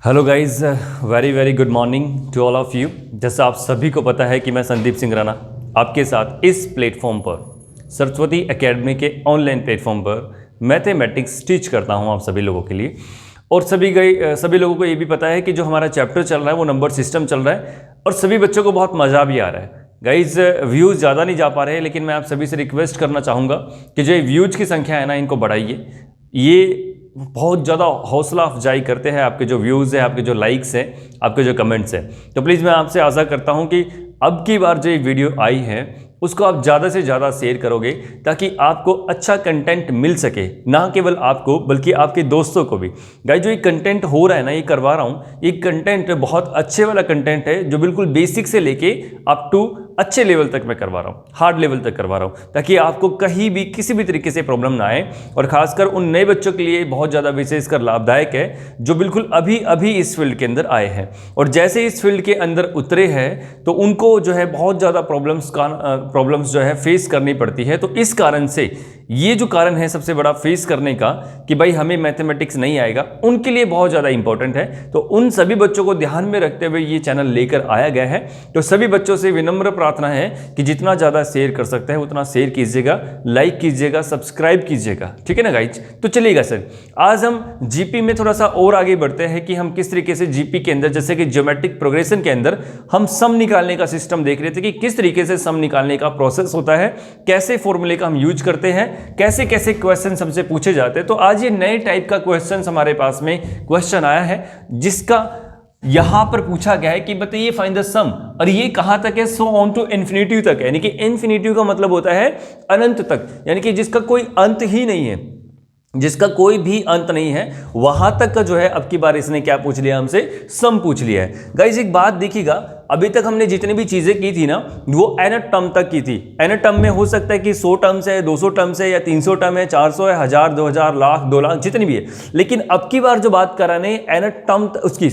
Hello guys, very very good morning to all of you. जैसा आप सभी को पता है कि मैं संदीप सिंह राणा आपके साथ इस प्लेटफॉर्म पर सरस्वती एकेडमी के ऑनलाइन प्लेटफॉर्म पर मैथमेटिक्स टीच करता हूं आप सभी लोगों के लिए। और सभी लोगों को ये भी पता है कि जो हमारा चैप्टर चल रहा है वो नंबर सिस्टम चल रहा है और सभी बच्चों को बहुत मज़ा भी आ रहा है। गाइज व्यूज़ ज़्यादा नहीं जा पा रहे हैं, लेकिन मैं आप सभी से रिक्वेस्ट करना चाहूँगा कि जो व्यूज़ की संख्या है ना, इनको बढ़ाइए। ये बहुत ज़्यादा हौसला अफजाई करते हैं आपके जो व्यूज़ है, आपके जो लाइक्स हैं, आपके जो कमेंट्स हैं। तो प्लीज़ मैं आपसे आशा करता हूं कि अब की बार जो ये वीडियो आई है उसको आप ज़्यादा से ज़्यादा शेयर करोगे ताकि आपको अच्छा कंटेंट मिल सके, ना केवल आपको बल्कि आपके दोस्तों को भी। गाइस जो ये कंटेंट हो रहा है ना, ये करवा रहा हूँ, ये कंटेंट बहुत अच्छे वाला कंटेंट है जो बिल्कुल बेसिक से लेके अप टू अच्छे लेवल तक मैं करवा रहा हूँ, हार्ड लेवल तक करवा रहा हूँ, ताकि आपको कहीं भी किसी भी तरीके से प्रॉब्लम ना आए। और खासकर उन नए बच्चों के लिए बहुत ज़्यादा विशेषकर लाभदायक है जो बिल्कुल अभी अभी इस फील्ड के अंदर आए हैं और जैसे इस फील्ड के अंदर उतरे हैं तो उनको जो है बहुत ज़्यादा प्रॉब्लम्स जो है फेस करनी पड़ती है। तो इस कारण से ये जो कारण है सबसे बड़ा फेस करने का कि भाई हमें मैथमेटिक्स नहीं आएगा, उनके लिए बहुत ज़्यादा इंपॉर्टेंट है। तो उन सभी बच्चों को ध्यान में रखते हुए ये चैनल लेकर आया गया है। तो सभी बच्चों से विनम्र प्रार्थना है कि जितना ज़्यादा शेयर कर सकते हैं उतना शेयर कीजिएगा, लाइक कीजिएगा, सब्सक्राइब कीजिएगा, ठीक है ना गाइज। तो चलिएगा सर, आज हम जीपी में थोड़ा सा और आगे बढ़ते हैं कि हम किस तरीके से जीपी के अंदर, जैसे कि ज्योमेट्रिक प्रोग्रेशन के अंदर हम सम निकालने का सिस्टम देख रहे थे कि किस तरीके से सम निकालने का प्रोसेस होता है, कैसे फॉर्मूले का हम यूज करते हैं, कैसे कैसे क्वेश्चन हमसे पूछे जाते हैं। तो आज ये नए टाइप का क्वेश्चन हमारे पास में क्वेश्चन आया है जिसका यहां पर पूछा गया है कि बताइए फाइंड द सम, और ये कहां तक है, सो ऑन टू इन्फिनिटी तक है। यानी कि इन्फिनिटी का मतलब होता है अनंत तक, यानी कि जिसका कोई अंत ही नहीं है, जिसका कोई भी अंत नहीं है, वहां तक का जो है अब की बार इसने क्या पूछ लिया, हमसे सम पूछ लिया है। गाइस एक बात देखिएगा, अभी तक हमने जितनी भी चीजें की थी ना वो एन टर्म तक की थी। एन टर्म में हो सकता है कि 100 टर्म्स है, 200 टर्म्स है, या 300 टर्म है, 400 है, 1000, 2000, लाख, 2 लाख, जितनी भी है। लेकिन अब की बार जो बात कर रहा है एन टर्म उसकी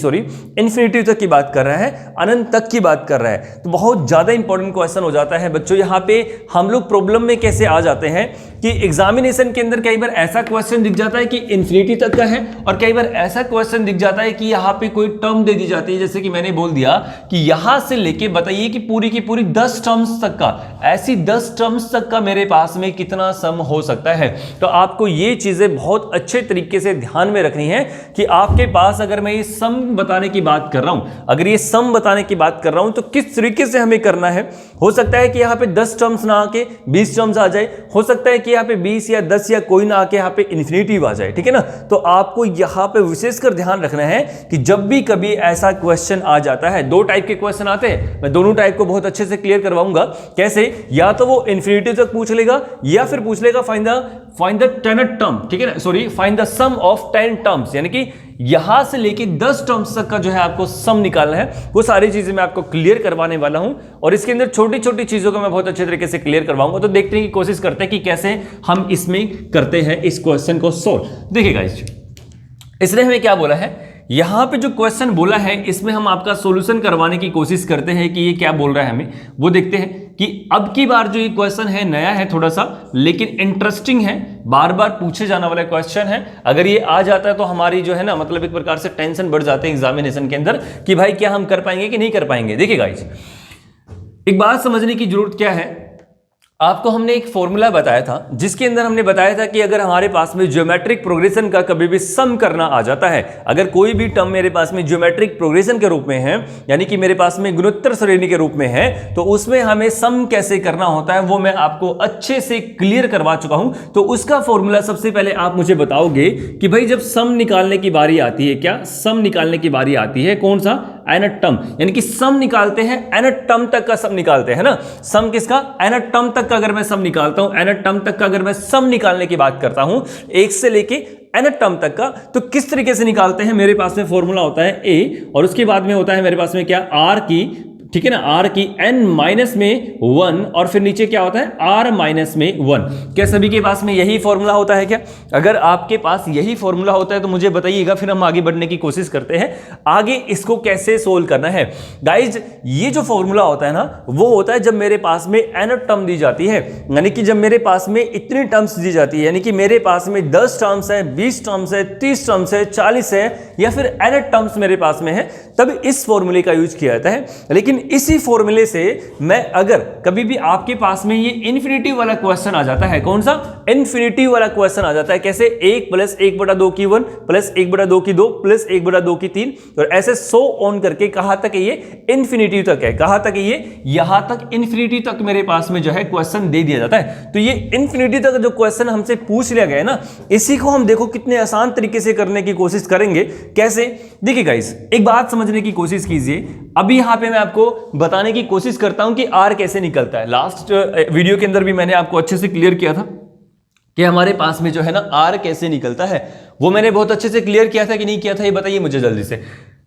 इन्फिनिटी तक की बात कर रहा है, अनंत तक की बात कर रहा है। तो बहुत ज्यादा इंपॉर्टेंट क्वेश्चन हो जाता है बच्चों। यहाँ पे हम लोग प्रॉब्लम में कैसे आ जाते हैं कि एग्जामिनेशन के अंदर कई बार ऐसा क्वेश्चन दिख जाता है कि इन्फिनिटी तक का है, और कई बार ऐसा क्वेश्चन दिख जाता है कि यहाँ पे कोई टर्म दे दी जाती है, जैसे कि मैंने बोल दिया कि यहां से लेके बताइए कि पूरी की पूरी 10 टर्म्स तक का, ऐसी 10 टर्म्स तक का मेरे पास में कितना सम हो सकता है। तो आपको ये चीजें बहुत अच्छे तरीके से ध्यान में रखनी है कि आपके पास अगर मैं ये सम बताने की बात कर रहा हूं, अगर ये सम बताने की बात कर रहा हूं तो किस तरीके से हमें करना है। हो सकता है कि यहां पे 10 टर्म्स ना आके 20 टर्म्स आ जाए, हो सकता है कि यहाँ पे 20 या 10 या कोई ना आके यहाँ पे इन्फिनिटी आ जाए, ठीक है ना। तो आपको यहाँ पे विशेषकर ध्यान रखना है कि जब भी कभी ऐसा क्वेश्चन आ जाता है, 2 टाइप के क्वेश्चन आते हैं, मैं दोनों टाइप को बहुत अच्छे से क्लियर करवाऊंगा। कैसे, या तो वो इन्फिनिटी तक पूछ लेगा या फिर पूछ लेगा फाइंड द 10th टर्म, ठीक है ना, sorry find the sum of 10 terms, यानी कि यहां से लेके 10 टर्म्स तक का जो है आपको सम निकालना है। वो सारी चीजें मैं आपको क्लियर करवाने वाला हूं और इसके अंदर छोटी छोटी चीजों को मैं बहुत अच्छे तरीके से क्लियर करवाऊंगा। तो देखते हैं कि कोशिश करते हैं कि कैसे हम इसमें करते हैं इस क्वेश्चन को सोल्व। देखिए गाइस, इसने हमें क्या बोला है, यहां पे जो क्वेश्चन बोला है इसमें हम आपका सॉल्यूशन करवाने की कोशिश करते हैं कि ये क्या बोल रहा है हमें, वो देखते हैं कि अब की बार जो ये क्वेश्चन है नया है थोड़ा सा, लेकिन इंटरेस्टिंग है, बार बार पूछे जाने वाला क्वेश्चन है। अगर ये आ जाता है तो हमारी जो है ना, मतलब एक प्रकार से टेंशन बढ़ जाते हैं एग्जामिनेशन के अंदर कि भाई क्या हम कर पाएंगे कि नहीं कर पाएंगे। देखिए गाइस, एक बात समझने की जरूरत क्या है, आपको हमने एक फॉर्मूला बताया था जिसके अंदर हमने बताया था कि अगर हमारे पास में ज्योमेट्रिक प्रोग्रेशन का कभी भी सम करना आ जाता है, अगर कोई भी टर्म मेरे पास में ज्योमेट्रिक प्रोग्रेशन के रूप में है, यानी कि मेरे पास में गुणोत्तर श्रेणी के रूप में है, तो उसमें हमें सम कैसे करना होता है वो मैं आपको अच्छे से क्लियर करवा चुका हूं। तो उसका फॉर्मूला सबसे पहले आप मुझे बताओगे कि भाई जब सम निकालने की बारी आती है, क्या सम निकालने की बारी आती है, कौन सा, एन टर्म, यानी कि सम निकालते हैं, एन टर्म तक का सम निकालते हैं ना। सम किसका, एन टर्म तक का अगर मैं सम निकालता हूं, एन टर्म तक का अगर मैं सम निकालने की बात करता हूं, 1 से लेके एन टर्म तक का, तो किस तरीके से निकालते हैं। मेरे पास में फॉर्मूला होता है ए, और उसके बाद में होता है मेरे पास में क्या, आर की ठीक है ना, r की n माइनस में 1 और फिर नीचे क्या होता है r माइनस में 1। क्या सभी के पास में यही फॉर्मूला होता है क्या? अगर आपके पास यही फॉर्मूला होता है तो मुझे बताइएगा, फिर हम आगे बढ़ने की कोशिश करते हैं आगे इसको कैसे सोल्व करना है। गाइज ये जो फॉर्मूला होता है ना वो होता है जब मेरे पास में n टर्म दी जाती है, यानी कि जब मेरे पास में इतनी टर्म्स दी जाती है, यानी कि मेरे पास में 10 टर्म्स है, 20 टर्म्स है, 30 टर्म्स है, 40 है या फिर n टर्म्स मेरे पास में है, तब इस फॉर्मूले का यूज किया जाता है। लेकिन इसी फॉर्मूले से मैं अगर कभी भी आपके पास में ये इन्फिनिटी वाला क्वेश्चन आ जाता है, कौन सा इन्फिनिटी वाला क्वेश्चन आ जाता है, कैसे 1 प्लस 1/2 की 1 प्लस 1/2 की 2 प्लस 1/2 की 3 और ऐसे सो ऑन करके कहां तक है ये इन्फिनिटी तक है, कहां तक ये यहां तक इन्फिनिटी तक मेरे पास में जो है क्वेश्चन दे दिया जाता है। तो ये इन्फिनिटी तक जो क्वेश्चन हमसे पूछ लिया गया है ना, इसी को हम देखो कितने आसान तरीके से करने की कोशिश करेंगे। कैसे? देखिए गाइस एक बात समझने की कोशिश कीजिए, अभी यहां पे मैं आपको बताने की कोशिश करता हूं कि r कैसे निकलता है। लास्ट वीडियो के अंदर भी मैंने आपको अच्छे से क्लियर किया था कि हमारे पास में जो है ना r कैसे निकलता है, वो मैंने बहुत अच्छे से क्लियर किया था कि नहीं किया था, ये बताइए मुझे जल्दी से।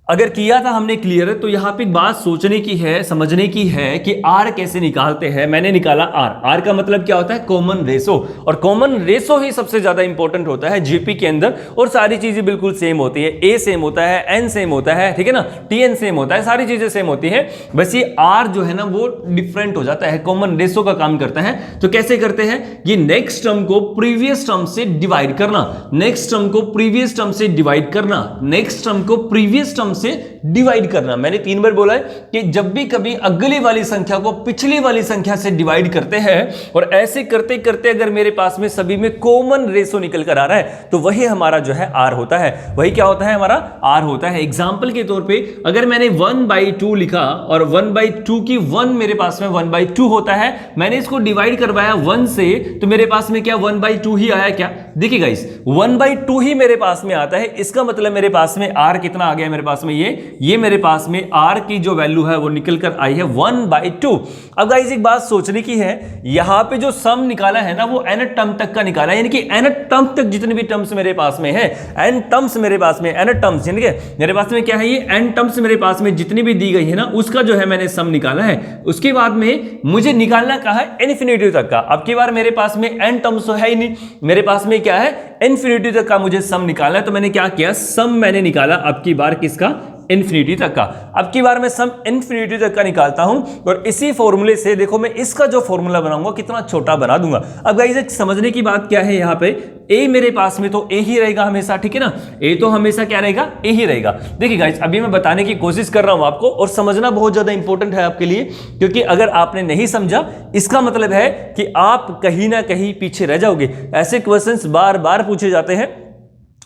अगर किया था हमने क्लियर, तो यहां पे एक बात सोचने की है, समझने की है कि r कैसे निकालते हैं। मैंने निकाला r का मतलब क्या होता है कॉमन रेशो, और कॉमन रेशो ही सबसे ज्यादा इंपॉर्टेंट होता है जीपी के अंदर, और सारी चीजें बिल्कुल सेम होती है, a सेम होता है, n सेम होता है, ठीक है ना, tn सेम होता है, सारी चीजें सेम होती है, बस ये r जो है ना वो डिफरेंट हो जाता है, कॉमन रेशो का काम करता है। तो कैसे करते हैं, ये नेक्स्ट टर्म को प्रीवियस टर्म से डिवाइड करना, नेक्स्ट टर्म को प्रीवियस टर्म से डिवाइड करना, नेक्स्ट टर्म को प्रीवियस टर्म से डिवाइड करना। मैंने 3 बार बोला है कि जब भी कभी अगली वाली संख्या को पिछली वाली संख्या से डिवाइड करते हैं और ऐसे करते करते अगर मेरे पास में सभी में कॉमन रेशो निकल कर आ रहा है तो वही हमारा जो है r होता है, वही क्या होता है हमारा r होता है। एग्जांपल के तौर पे अगर मैंने 1/2 लिखा और 1/2 की 1 मेरे पास में 1/2 होता है, मैंने इसको डिवाइड करवाया 1 से, तो मेरे पास में क्या 1/2 ही आया क्या? देखिए गाइस 1/2 ही मेरे पास में आता है, इसका मतलब मेरे पास में r कितना आ गया मेरे पास में, ये मेरे पास में r की जो वैल्यू है वो निकल कर आई है 1/2। अब गाइस एक बात सोचने की है, यहां पे जो सम निकाला है ना वो n टर्म तक का निकाला है, यानी कि n टर्म तक जितने भी टर्म्स मेरे पास में है, n टर्म्स मेरे पास में, n टर्म्स यानी कि मेरे पास में क्या है, ये n टर्म्स मेरे पास में जितनी भी दी गई है ना उसका जो है मैंने सम निकाला है। उसके बाद में मुझे निकालना कहा है इन्फिनिटी तक का। अब की बार मेरे पास में n टर्म्स तो है ही नहीं, मेरे पास में क्या है इन्फिनिटी तक का मुझे सम निकालना है। तो मैंने क्या किया, सम मैंने निकाला अब की बार किसका, इन्फिनिटी तक का। अब की बार मैं सम इन्फिनिटी तक का निकालता हूं और इसी फॉर्मूले से देखो मैं इसका जो फॉर्मूला बनाऊंगा कितना छोटा बना दूंगा। अब गाइस समझने की बात क्या है, यहाँ पे a मेरे पास में तो a ही रहेगा हमेशा, ठीक है ना, a तो हमेशा क्या रहेगा, a ही रहेगा। देखिए गाइस अभी मैं बताने की कोशिश कर रहा हूं आपको, और समझना बहुत ज्यादा इंपॉर्टेंट है आपके लिए, क्योंकि अगर आपने नहीं समझा इसका मतलब है कि आप कहीं ना कहीं पीछे रह जाओगे। ऐसे क्वेश्चंस बार बार पूछे जाते हैं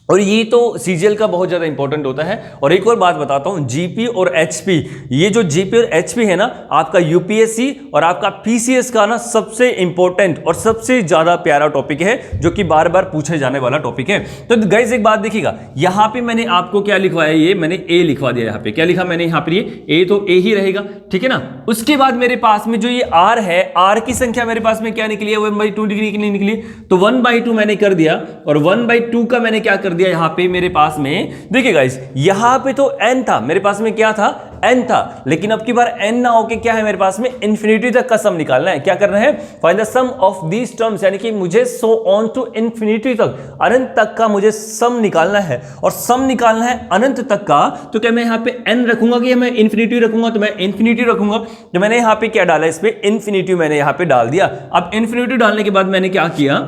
और ये तो सीजीएल का बहुत ज़्यादा इंपॉर्टेंट होता है। और एक और बात बताता हूँ, जीपी और एचपी, ये जो जीपी और एचपी है ना आपका यूपीएससी और आपका पीसीएस का ना सबसे इंपॉर्टेंट और सबसे ज़्यादा प्यारा टॉपिक है, जो कि बार बार पूछे जाने वाला टॉपिक है। तो गाइस एक बात देखिएगा, यहाँ पे मैंने आपको क्या लिखवाया, ये मैंने ए लिखवा दिया, यहाँ पे क्या लिखा मैंने, यहाँ पे ये ए तो ए ही रहेगा, ठीक है ना। उसके बाद मेरे पास में जो ये आर है, आर की संख्या मेरे पास में क्या निकली है, 1/2 निकली, तो 1/2 मैंने कर दिया और 1/2 का मैंने क्या कर दिया यहां पे मेरे पास में। देखिए गाइस यहां पे तो n था, मेरे पास में क्या था, n था, लेकिन अब की बार n ना होके क्या है मेरे पास में इन्फिनिटी तक का सम निकालना है। क्या करना है, find the sum of these terms, यानी कि मुझे सो ऑन टू इन्फिनिटी तक, अनंत तक का मुझे सम निकालना है, और सम निकालना है अनंत तक का। तो क्या मैं यहां पे n रखूंगा कि मैं इन्फिनिटी रखूंगा, तो मैं इन्फिनिटी रखूंगा। तो मैंने यहां पे क्या डाला, इस पे इन्फिनिटी मैंने यहां पे डाल दिया। अब इन्फिनिटी डालने के बाद मैंने क्या किया,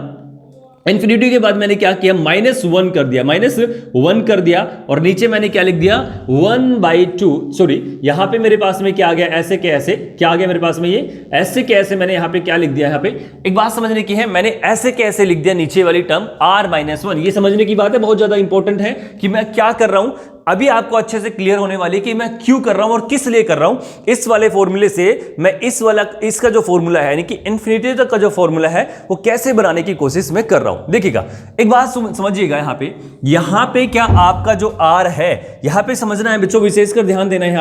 इन्फिनिटी के बाद मैंने क्या किया, -1 कर दिया, -1 कर दिया, और नीचे मैंने क्या लिख दिया 1/2, सॉरी यहां पे मेरे पास में क्या आ गया, ऐसे के ऐसे क्या आ गया मेरे पास में, ये ऐसे के ऐसे मैंने यहां पे क्या लिख दिया, यहां पे एक बात समझने की है, मैंने ऐसे के ऐसे लिख दिया नीचे वाली टर्म r-1। ये समझने की बात है, बहुत ज्यादा इंपॉर्टेंट है कि मैं क्या कर रहा हूं। अभी आपको अच्छे से क्लियर होने वाली कि मैं क्यों कर रहा हूं और किस लिए कर रहा हूं। इस वाले फॉर्मूले से मैं इसका जो फॉर्मूला है, यानी कि इन्फिनिटी तक का जो फॉर्मूला है वो कैसे बनाने की कोशिश मैं कर रहा हूं। देखिएगा एक बात समझिएगा, यहां पे क्या आपका जो r है, यहां पे समझना है बच्चों, विशेषकर ध्यान देना है।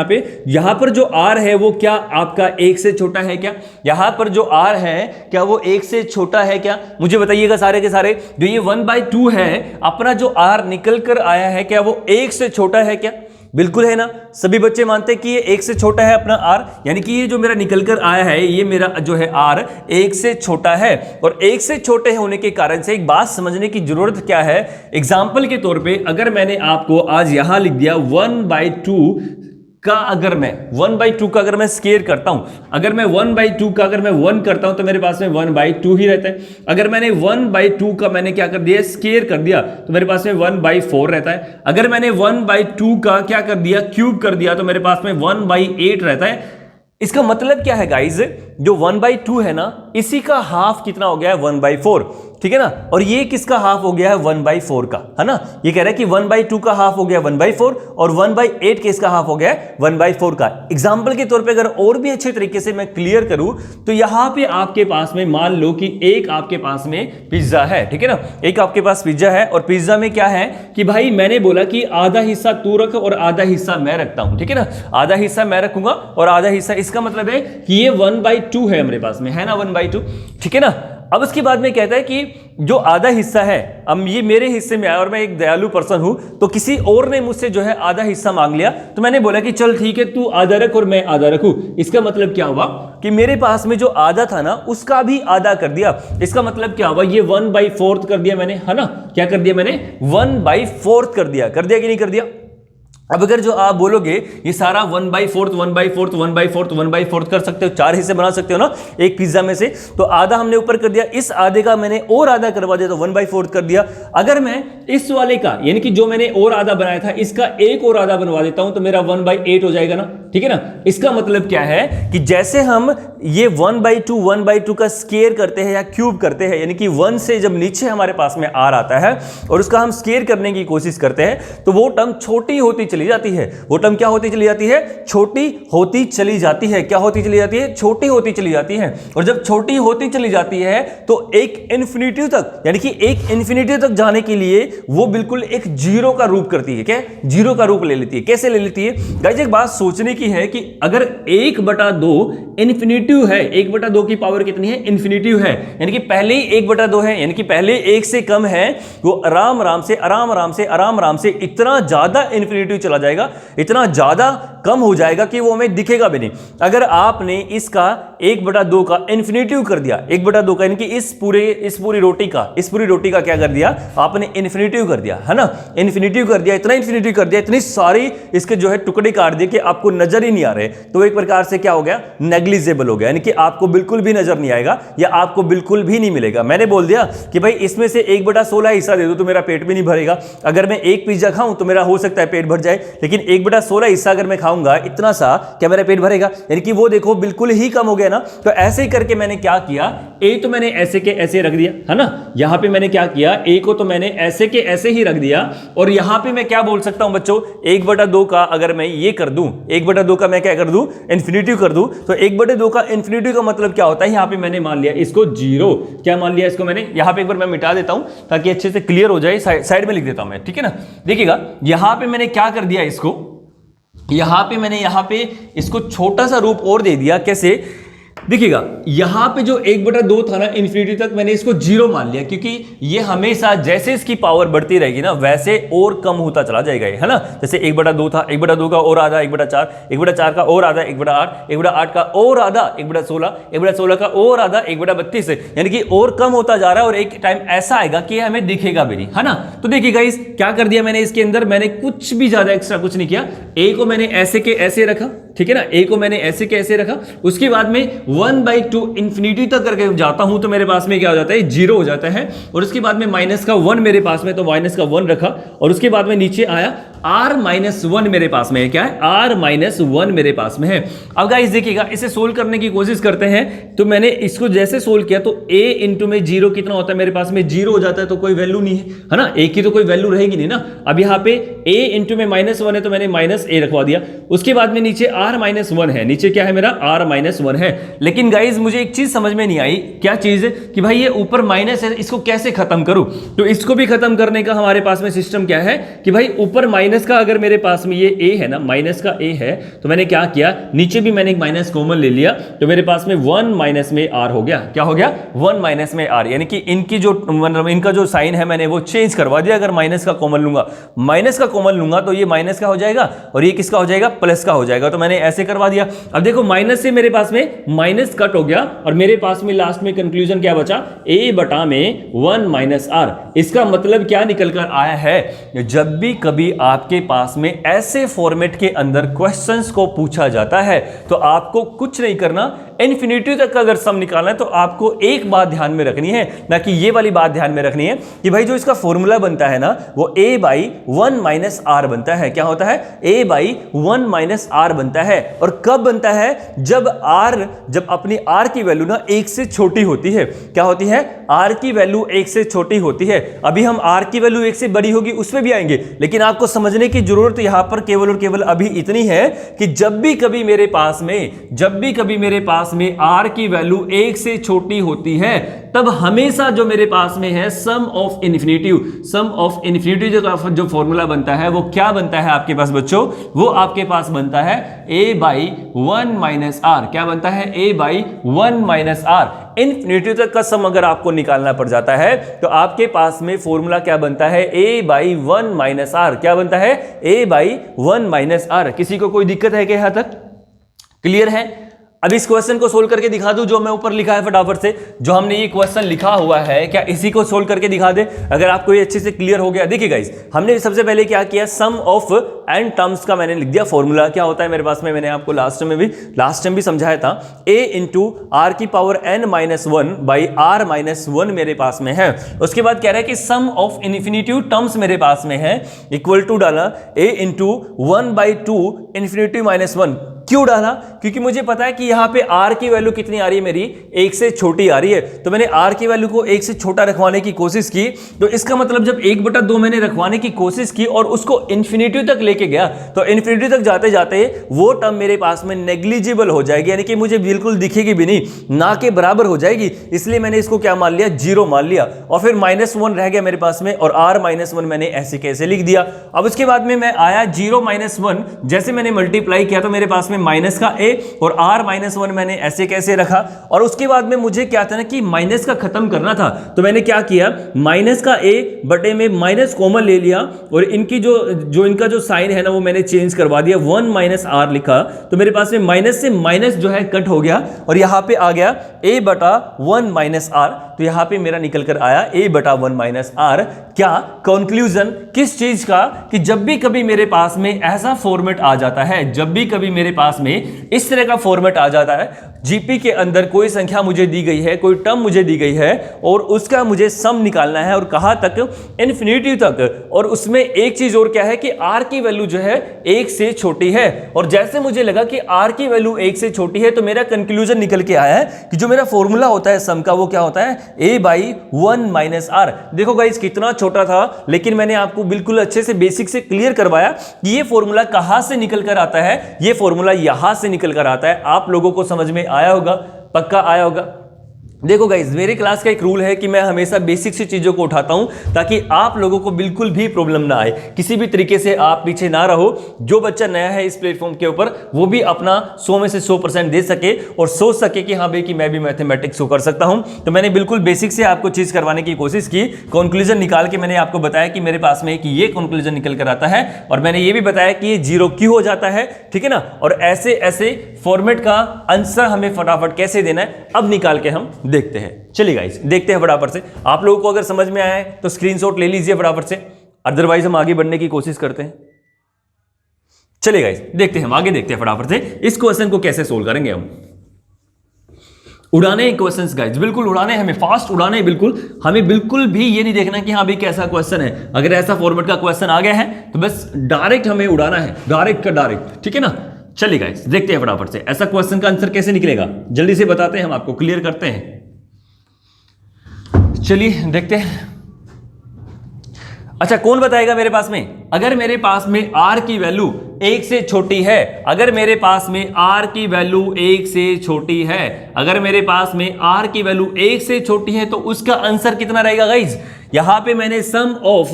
यहां पर जो r है वो क्या आपका 1 से छोटा है क्या, यहां पर जो r है क्या वो 1 से छोटा है क्या, मुझे बताइएगा सारे के सारे। जो ये 1/2 है, अपना जो r निकल कर आया है क्या वो 1 से छोटा है क्या, बिल्कुल है ना। सभी बच्चे मानते हैं कि ये 1 से छोटा है अपना r, यानी कि ये जो मेरा निकल कर आया है ये मेरा जो है r 1 से छोटा है। और 1 से छोटे होने के कारण से एक बात समझने की जरूरत क्या है, एग्जाम्पल के तौर पे अगर मैंने आपको आज यहां लिख दिया 1/2 का, अगर मैं 1/2 का अगर मैं स्क्वायर करता हूं, अगर मैं 1/2 का अगर मैं 1 करता हूं तो मेरे पास में 1/2 ही रहता है। अगर मैंने 1/2 का मैंने क्या कर दिया, स्क्वायर कर दिया, तो मेरे पास में 1/4 रहता है। अगर मैंने 1/2 का क्या कर दिया, क्यूब कर दिया, तो मेरे पास में 1/8 रहता है। इसका मतलब क्या है गाइज, जो 1/2 है ना, इसी का हाफ कितना हो गया है, 1/4, ठीक है ना। और ये किसका हाफ हो गया है, 1/4 का, है ना। ये कह रहा है कि 1/2 का हाफ हो गया 1/4 और 1/8 के इसका हाफ हो गया 1/4 का। एग्जाम्पल के तौर पे अगर और भी अच्छे तरीके से मैं क्लियर करूं तो यहां पे आपके पास में मान लो कि एक आपके पास में पिज्जा है, ठीक है ना, एक आपके पास पिज्जा है और पिज्जा में क्या है कि भाई मैंने बोला कि आधा हिस्सा तू रख और आधा हिस्सा मैं रखता हूं, ठीक है ना। आधा हिस्सा मैं रखूंगा और आधा हिस्सा, इसका मतलब है कि ये 1/2 है हमारे पास में, है ना, 1/2, ठीक है ना। अब उसके बाद में कहता है कि जो आधा हिस्सा है, अब ये मेरे हिस्से में आया और मैं एक दयालु पर्सन हूं, तो किसी और ने मुझसे जो है आधा हिस्सा मांग लिया, तो मैंने बोला कि चल ठीक है तू आधा रख और मैं आधा रखूं। इसका मतलब क्या हुआ कि मेरे पास में जो आधा था ना उसका भी आधा कर दिया। इसका मतलब क्या हुआ, ये 1/4 कर दिया मैंने, है ना। क्या कर दिया मैंने, 1/4 कर दिया कि नहीं कर दिया। अब अगर जो आप बोलोगे ये सारा 1/4 1/4 1/4 1/4 कर सकते हो, 4 हिस्से बना सकते हो ना एक पिज्जा में से, तो आधा हमने ऊपर कर दिया, इस आधे का मैंने और आधा करवा दिया तो 1/4 कर दिया। अगर मैं इस वाले का, यानी कि जो मैंने और आधा बनाया था, इसका एक और आधा बनवा देता हूं तो मेरा 1/8 हो जाएगा ना, ठीक है ना। इसका मतलब क्या है कि जैसे हम ये 1/2 का स्क्वायर करते हैं या क्यूब करते हैं, यानी कि 1 से जब नीचे हमारे पास में r आता है और उसका हम स्क्वायर करने की कोशिश करते हैं तो वो टर्म छोटी होती चली जाती है। वो टर्म क्या होती चली जाती है, छोटी होती चली जाती है। क्या होती चली जाती है, छोटी होती चली जाती है। और जब छोटी होती चली जाती है तो एक इन्फिनिटी तक, यानी कि एक इन्फिनिटी तक जाने के लिए वो बिल्कुल एक जीरो का रूप करती है। क्या, जीरो का रूप ले लेती है। कैसे ले लेती है गाइस, एक बात सोचने की है कि अगर 1/2 इन्फिनिटिव है, 1/2 की पावर कितनी है, इन्फिनिटिव है, यानी कि पहले ही 1/2 है, यानी कि पहले 1 से कम है, वो आराम आराम से इतना ज्यादा इन्फिनिटिव चला जाएगा, इतना ज्यादा कम हो जाएगा कि वो हमें दिखेगा भी नहीं। अगर आपने इसका 1/2 का इन्फिनिटिव कर दिया, 1/2 का, यानी कि इस पूरी रोटी का क्या कर दिया आपने, इन्फिनिटिव कर दिया, है ना। इन्फिनिटिव कर दिया, इतना इन्फिनिटिव कर दिया, इतनी सारी इसके जो है टुकड़े काट दिए कि आपको नजर ही नहीं आ रहे, तो एक प्रकार से क्या हो गया, नेग्लिजिबल हो गया, यानी कि आपको बिल्कुल भी नजर नहीं आएगा या आपको बिल्कुल भी नहीं मिलेगा। मैंने बोल दिया कि भाई इसमें से 1/16 हिस्सा दे दो तो मेरा पेट भी नहीं भरेगा। अगर मैं एक पिज्जा खाऊं तो मेरा हो सकता है पेट भर जाए, लेकिन 1/16 हिस्सा अगर मैं खाऊंगा इतना सा, क्या मेरा पेट भरेगा, यानी कि वो देखो बिल्कुल ही कम हो गया ना। तो ऐसे ही करके मैंने क्या किया, ए तो मैंने ऐसे के ऐसे रख दिया, है ना। यहां पे मैंने क्या किया, ए को तो मैंने ऐसे के ऐसे ही रख दिया, और यहां पे मैं क्या बोल सकता हूं बच्चों, 1/2 का अगर मैं ये कर दूं, 1/2 का मैं क्या कर दूं, इन्फिनिटिव कर दूं, तो 1/2 का इन्फिनिटिव का मतलब क्या होता है, यहां पे मैंने मान लिया इसको 0। क्या मान लिया इसको मैंने, यहां पे एक बार मैं मिटा देता हूं ताकि अच्छे से क्लियर हो जाए, साइड में लिख देता हूं मैं, ठीक है ना। देखिएगा यहां पे मैंने क्या कर दिया, इसको यहां पे इसको छोटा सा रूप और दे दिया। कैसे, देखिएगा यहां पे जो 1/2 था ना इन्फिनिटी तक, मैंने इसको 0 मान लिया, क्योंकि ये हमेशा जैसे इसकी पावर बढ़ती रहेगी ना वैसे और कम होता चला जाएगा, है ना। जैसे 1/2 था, 1/2 का और आधा 1/4, 1/4 का और आधा 1/8, 1/8 का और आधा 1/16, 1/16 का और आधा 1/32, यानी कि और कम होता जा रहा है, और एक टाइम ऐसा आएगा कि हमें दिखेगा भी नहीं, है ना। तो देखिएगा इस क्या कर दिया मैंने, इसके अंदर मैंने कुछ भी ज्यादा एक्स्ट्रा कुछ नहीं किया। ए को मैंने ऐसे के ऐसे रखा, ठीक है ना, ए को मैंने ऐसे के ऐसे रखा, उसके बाद में 1/2 इन्फिनिटी तक करके जाता हूं तो मेरे पास में क्या हो जाता है, 0 हो जाता है। और उसके बाद में -1 मेरे पास में, तो -1 रखा, और उसके बाद में नीचे आया r-1 मेरे पास में है। क्या है, r-1 मेरे पास में है। अब गाइस देखिएगा इसे सोल्व करने की कोशिश करते हैं, तो मैंने इसको जैसे सोल्व किया तो a इंटू में 0 कितना होता है मेरे पास में, 0 हो जाता है, तो कोई वैल्यू नहीं है ना, a की तो कोई वैल्यू रहेगी नहीं ना। अब यहाँ पे a इंटू में -1 है तो मैंने -a रखवा दिया। उसके बाद में नीचे r-1 है, नीचे क्या है मेरा, r-1 है। लेकिन गाइस मुझे एक चीज समझ में नहीं आई, क्या चीज है कि भाई ये ऊपर माइनस है, इसको कैसे खत्म करूं। तो इसको भी खत्म करने का हमारे पास में सिस्टम क्या है कि भाई ऊपर माइनस का अगर मेरे पास में ये a है ना, माइनस का a है, तो मैंने क्या किया, नीचे भी मैंने एक माइनस कॉमन ले लिया, तो मेरे पास में 1 माइनस में r हो गया। क्या हो गया? 1 माइनस में r, यानी कि इनका जो साइन है मैंने वो चेंज करवा दिया। अगर माइनस का कॉमन लूंगा, माइनस का कॉमन लूंगा तो ये माइनस का हो जाएगा और ये किसका हो जाएगा? प्लस का हो जाएगा। तो मैंने ऐसे करवा दिया। अब देखो माइनस से मेरे पास में माइनस कट हो गया और मेरे पास में लास्ट में कंक्लूजन क्या बचा? a बटा में 1 माइनस r। इसका मतलब क्या निकल कर आया है? जब भी कभी आपके पास में ऐसे फॉर्मेट के अंदर क्वेश्चंस को पूछा जाता है तो आपको कुछ नहीं करना, इन्फिनिटी तक का अगर सम निकालना है तो आपको एक बात ध्यान में रखनी है, ना कि ये वाली बात ध्यान में रखनी है कि भाई जो इसका फॉर्मूला बनता है ना वो a बाई 1 माइनस r बनता है। क्या होता है? a बाई 1 माइनस r बनता है। और कब बनता है? जब अपनी r की वैल्यू ना 1 से छोटी होती है। क्या होती है? r की वैल्यू 1 से छोटी होती है। अभी हम r की वैल्यू 1 से बड़ी होगी उस पे भी आएंगे, लेकिन आपको समझने की जरूरत यहां पर केवल और केवल अभी इतनी है कि जब भी कभी मेरे पास में r की वैल्यू 1 से छोटी होती है तब हमेशा जो मेरे पास में है सम ऑफ इन्फिनिटी जो फॉर्मूला बनता है वो क्या बनता है आपके पास बच्चों? वो आपके पास बनता है a बाई 1 माइनस r। क्या बनता है? a by 1 minus r। Infinity तक का सम अगर आपको निकालना पड़ जाता है तो आपके पास में फॉर्मूला क्या बनता है? a by 1 minus r। क्या बनता है? a by 1 minus r। किसी को कोई दिक्कत है क्या? यहां तक क्लियर है? अब इस क्वेश्चन को सोल्व करके दिखा दूं जो मैं ऊपर लिखा है फटाफट से। जो हमने ये क्वेश्चन लिखा हुआ है क्या इसी को सोल्व करके दिखा दे? अगर आपको ये अच्छे से क्लियर हो गया। देखिए गाइस, हमने सबसे पहले क्या किया, सम ऑफ एन टर्म्स का मैंने लिख दिया। फॉर्मूला क्या होता है मेरे पास में, मैंने आपको लास्ट टाइम भी समझाया था। a इंटू आर की power n minus 1 by r minus 1 मेरे पास में है। उसके बाद कह रहा है कि सम ऑफ इन्फिनिटी टर्म्स मेरे पास में है, इक्वल टू डाला a into 1 by 2 infinity minus 1। क्यों डाला? क्योंकि मुझे पता है कि यहां पे r की वैल्यू कितनी आ रही है मेरी? 1 से छोटी आ रही है। तो मैंने r की वैल्यू को 1 से छोटा रखवाने की कोशिश की। तो इसका मतलब जब 1/2 मैंने रखवाने की कोशिश की और उसको इन्फिनिटी तक लेके गया तो इन्फिनिटी तक जाते जाते वो टर्म मेरे पास में नेग्लिजिबल हो जाएगी, यानी कि मुझे बिल्कुल दिखेगी भी नहीं, ना के बराबर हो जाएगी। इसलिए मैंने इसको क्या मान लिया? 0 मान लिया। और फिर -1 रह गया मेरे पास में और r -1 मैंने ऐसे कैसे लिख दिया। अब उसके बाद में मैं आया 0 -1, जैसे मैंने मल्टीप्लाई किया तो मेरे पास में माइनस का a और r -1 मैंने ऐसे कैसे रखा। और उसके बाद में मुझे क्या था ना कि माइनस का खत्म करना था, तो मैंने क्या किया, माइनस का a बटे में माइनस कॉमन ले लिया और इनकी इनका जो साइन है ना वो मैंने चेंज करवा दिया, 1 माइनस r लिखा। तो मेरे पास में माइनस से माइनस जो है कट हो गया और यहां पे आ गया a बटा 1 माइनस r। तो यहां पे मेरा निकल कर आया a बटा 1 माइनस r। क्या कंक्लूजन किस चीज का? कि जब भी कभी मेरे पास में ऐसा फॉर्मेट आ जाता है, जब भी कभी मेरे पास में इस तरह का फॉर्मेट आ जाता है, जीपी के अंदर कोई संख्या मुझे दी गई है, कोई टर्म मुझे दी गई है और उसका मुझे सम निकालना है और कहां तक? इन्फिनिटी तक। और उसमें एक चीज और क्या है कि r की वैल्यू जो है 1 से छोटी है। और जैसे मुझे लगा कि r की वैल्यू 1 से छोटी है तो मेरा कंक्लूजन निकल के आया है कि जो मेरा फॉर्मूला होता है सम का वो क्या होता है? a by 1 minus r। देखो गाइस कितना छोटा था, लेकिन मैंने आपको बिल्कुल अच्छे से बेसिक से क्लियर करवाया कि ये फॉर्मूला कहां से निकल कर आता है। ये फॉर्मूला यहां से निकल कर आता है। आप लोगों को समझ में आया होगा, पक्का आया होगा। देखो गाइज, मेरे क्लास का एक रूल है कि मैं हमेशा बेसिक सी चीज़ों को उठाता हूं ताकि आप लोगों को बिल्कुल भी प्रॉब्लम ना आए, किसी भी तरीके से आप पीछे ना रहो। जो बच्चा नया है इस प्लेटफॉर्म के ऊपर वो भी अपना 100 में से 100% दे सके और सोच सके कि हाँ भाई कि मैं भी मैथमेटिक्स को कर सकता हूं। तो मैंने बिल्कुल बेसिक से आपको चीज़ करवाने की कोशिश की। कंक्लूजन निकाल के मैंने आपको बताया कि मेरे पास में कि ये कंक्लूजन निकल कर आता है और मैंने ये भी बताया कि ये 0 क्यों हो जाता है, ठीक है ना। और ऐसे ऐसे फॉर्मेट का आंसर हमें फटाफट कैसे देना है अब निकाल के हम देखते हैं। चलिए गाइस देखते हैं फटाफट से। आप लोगों को अगर समझ में आया है तो स्क्रीनशॉट ले लीजिए फटाफट से, अदरवाइज हम आगे बढ़ने की कोशिश करते हैं। चलिए गाइस देखते हैं, हम आगे देखते हैं फटाफट से इस क्वेश्चन को कैसे सोल्व करेंगे। हम उड़ाने क्वेश्चंस गाइस, बिल्कुल उड़ाने, हमें फास्ट उड़ाने, बिल्कुल हमें बिल्कुल भी ये नहीं देखना कि हाँ भाई कैसा क्वेश्चन है। अगर ऐसा फॉर्मेट का क्वेश्चन आ गया है तो बस डायरेक्ट हमें उड़ाना है, डायरेक्ट का डायरेक्ट, ठीक है ना। चलिए गाइस देखते हैं फटाफट से ऐसा क्वेश्चन का आंसर कैसे निकलेगा, जल्दी से बताते हैं, हम आपको क्लियर करते हैं। चलिए देखते हैं। अच्छा कौन बताएगा मेरे पास में? अगर मेरे पास में r की वैल्यू 1 से छोटी है, अगर मेरे पास में r की वैल्यू 1 से छोटी है, अगर मेरे पास में r की वैल्यू 1 से छोटी है तो उसका आंसर कितना रहेगा गाइज? यहां पे मैंने सम ऑफ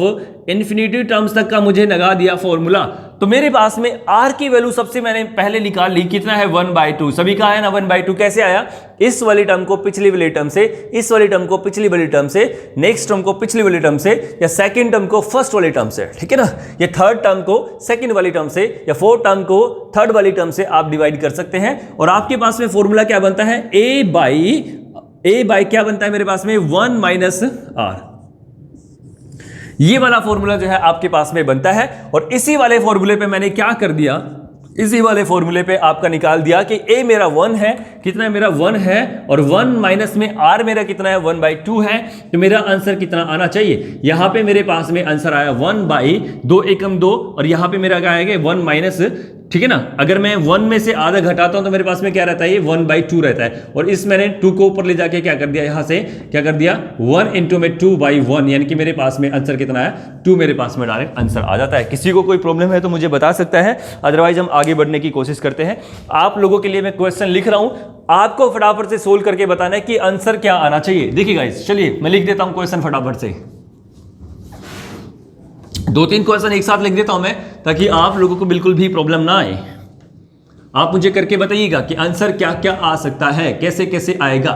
इन्फिनिटी टर्म्स तक का मुझे लगा दिया फॉर्मूला, तो मेरे पास में r की वैल्यू सबसे मैंने पहले निकाल ली, कितना है 1/2, सभी का है ना 1/2। कैसे आया, इस वाली टर्म को पिछली वाली टर्म से, इस वाली टर्म को पिछली वाली टर्म से, नेक्स्ट टर्म को पिछली वाली टर्म से, या सेकंड टर्म को फर्स्ट वाली टर्म से, ठीक है ना, या थर्ड टर्म को सेकंड वाली टर्म से, या फोर्थ टर्म को थर्ड वाली टर्म से आप डिवाइड कर सकते हैं। और आपके पास में फॉर्मूला क्या बनता है, a बाई क्या बनता है मेरे पास में 1 - r, ये वाला फॉर्मूला जो है आपके पास में बनता है। और इसी वाले फॉर्मूले पे मैंने क्या कर दिया, इसी वाले फॉर्मूले पे आपका निकाल दिया कि a मेरा 1 है, कितना है मेरा 1 है, और 1 माइनस में r मेरा कितना है 1/2 है, तो मेरा आंसर कितना आना चाहिए। यहां पे मेरे पास में आंसर आया 1/2 एकम 2, और यहां पे मेरा क्या आएगा 1 माइनस, ठीक है ना। अगर मैं 1 में से आधा घटाता हूं तो मेरे पास में क्या रहता है, ये 1/2 रहता है। और इस मैंने 2 को ऊपर ले जाके क्या कर दिया, यहां से क्या कर दिया 1 × में 2/1, यानी कि मेरे पास में आंसर कितना है 2, मेरे पास में डायरेक्ट आंसर आ जाता है। किसी को कोई प्रॉब्लम है तो मुझे बता सकता है, अदरवाइज हम आगे बढ़ने की कोशिश करते हैं। आप लोगों के लिए मैं क्वेश्चन लिख रहा हूं, आपको फटाफट से सोल्व करके बताना है कि आंसर क्या आना चाहिए। देखिए गाइस, चलिए मैं लिख देता हूं क्वेश्चन फटाफट से, 2-3 क्वेश्चन एक साथ लिख देता हूं मैं, ताकि आप लोगों को बिल्कुल भी प्रॉब्लम ना आए। आप मुझे करके बताइएगा कि आंसर क्या क्या आ सकता है, कैसे कैसे आएगा।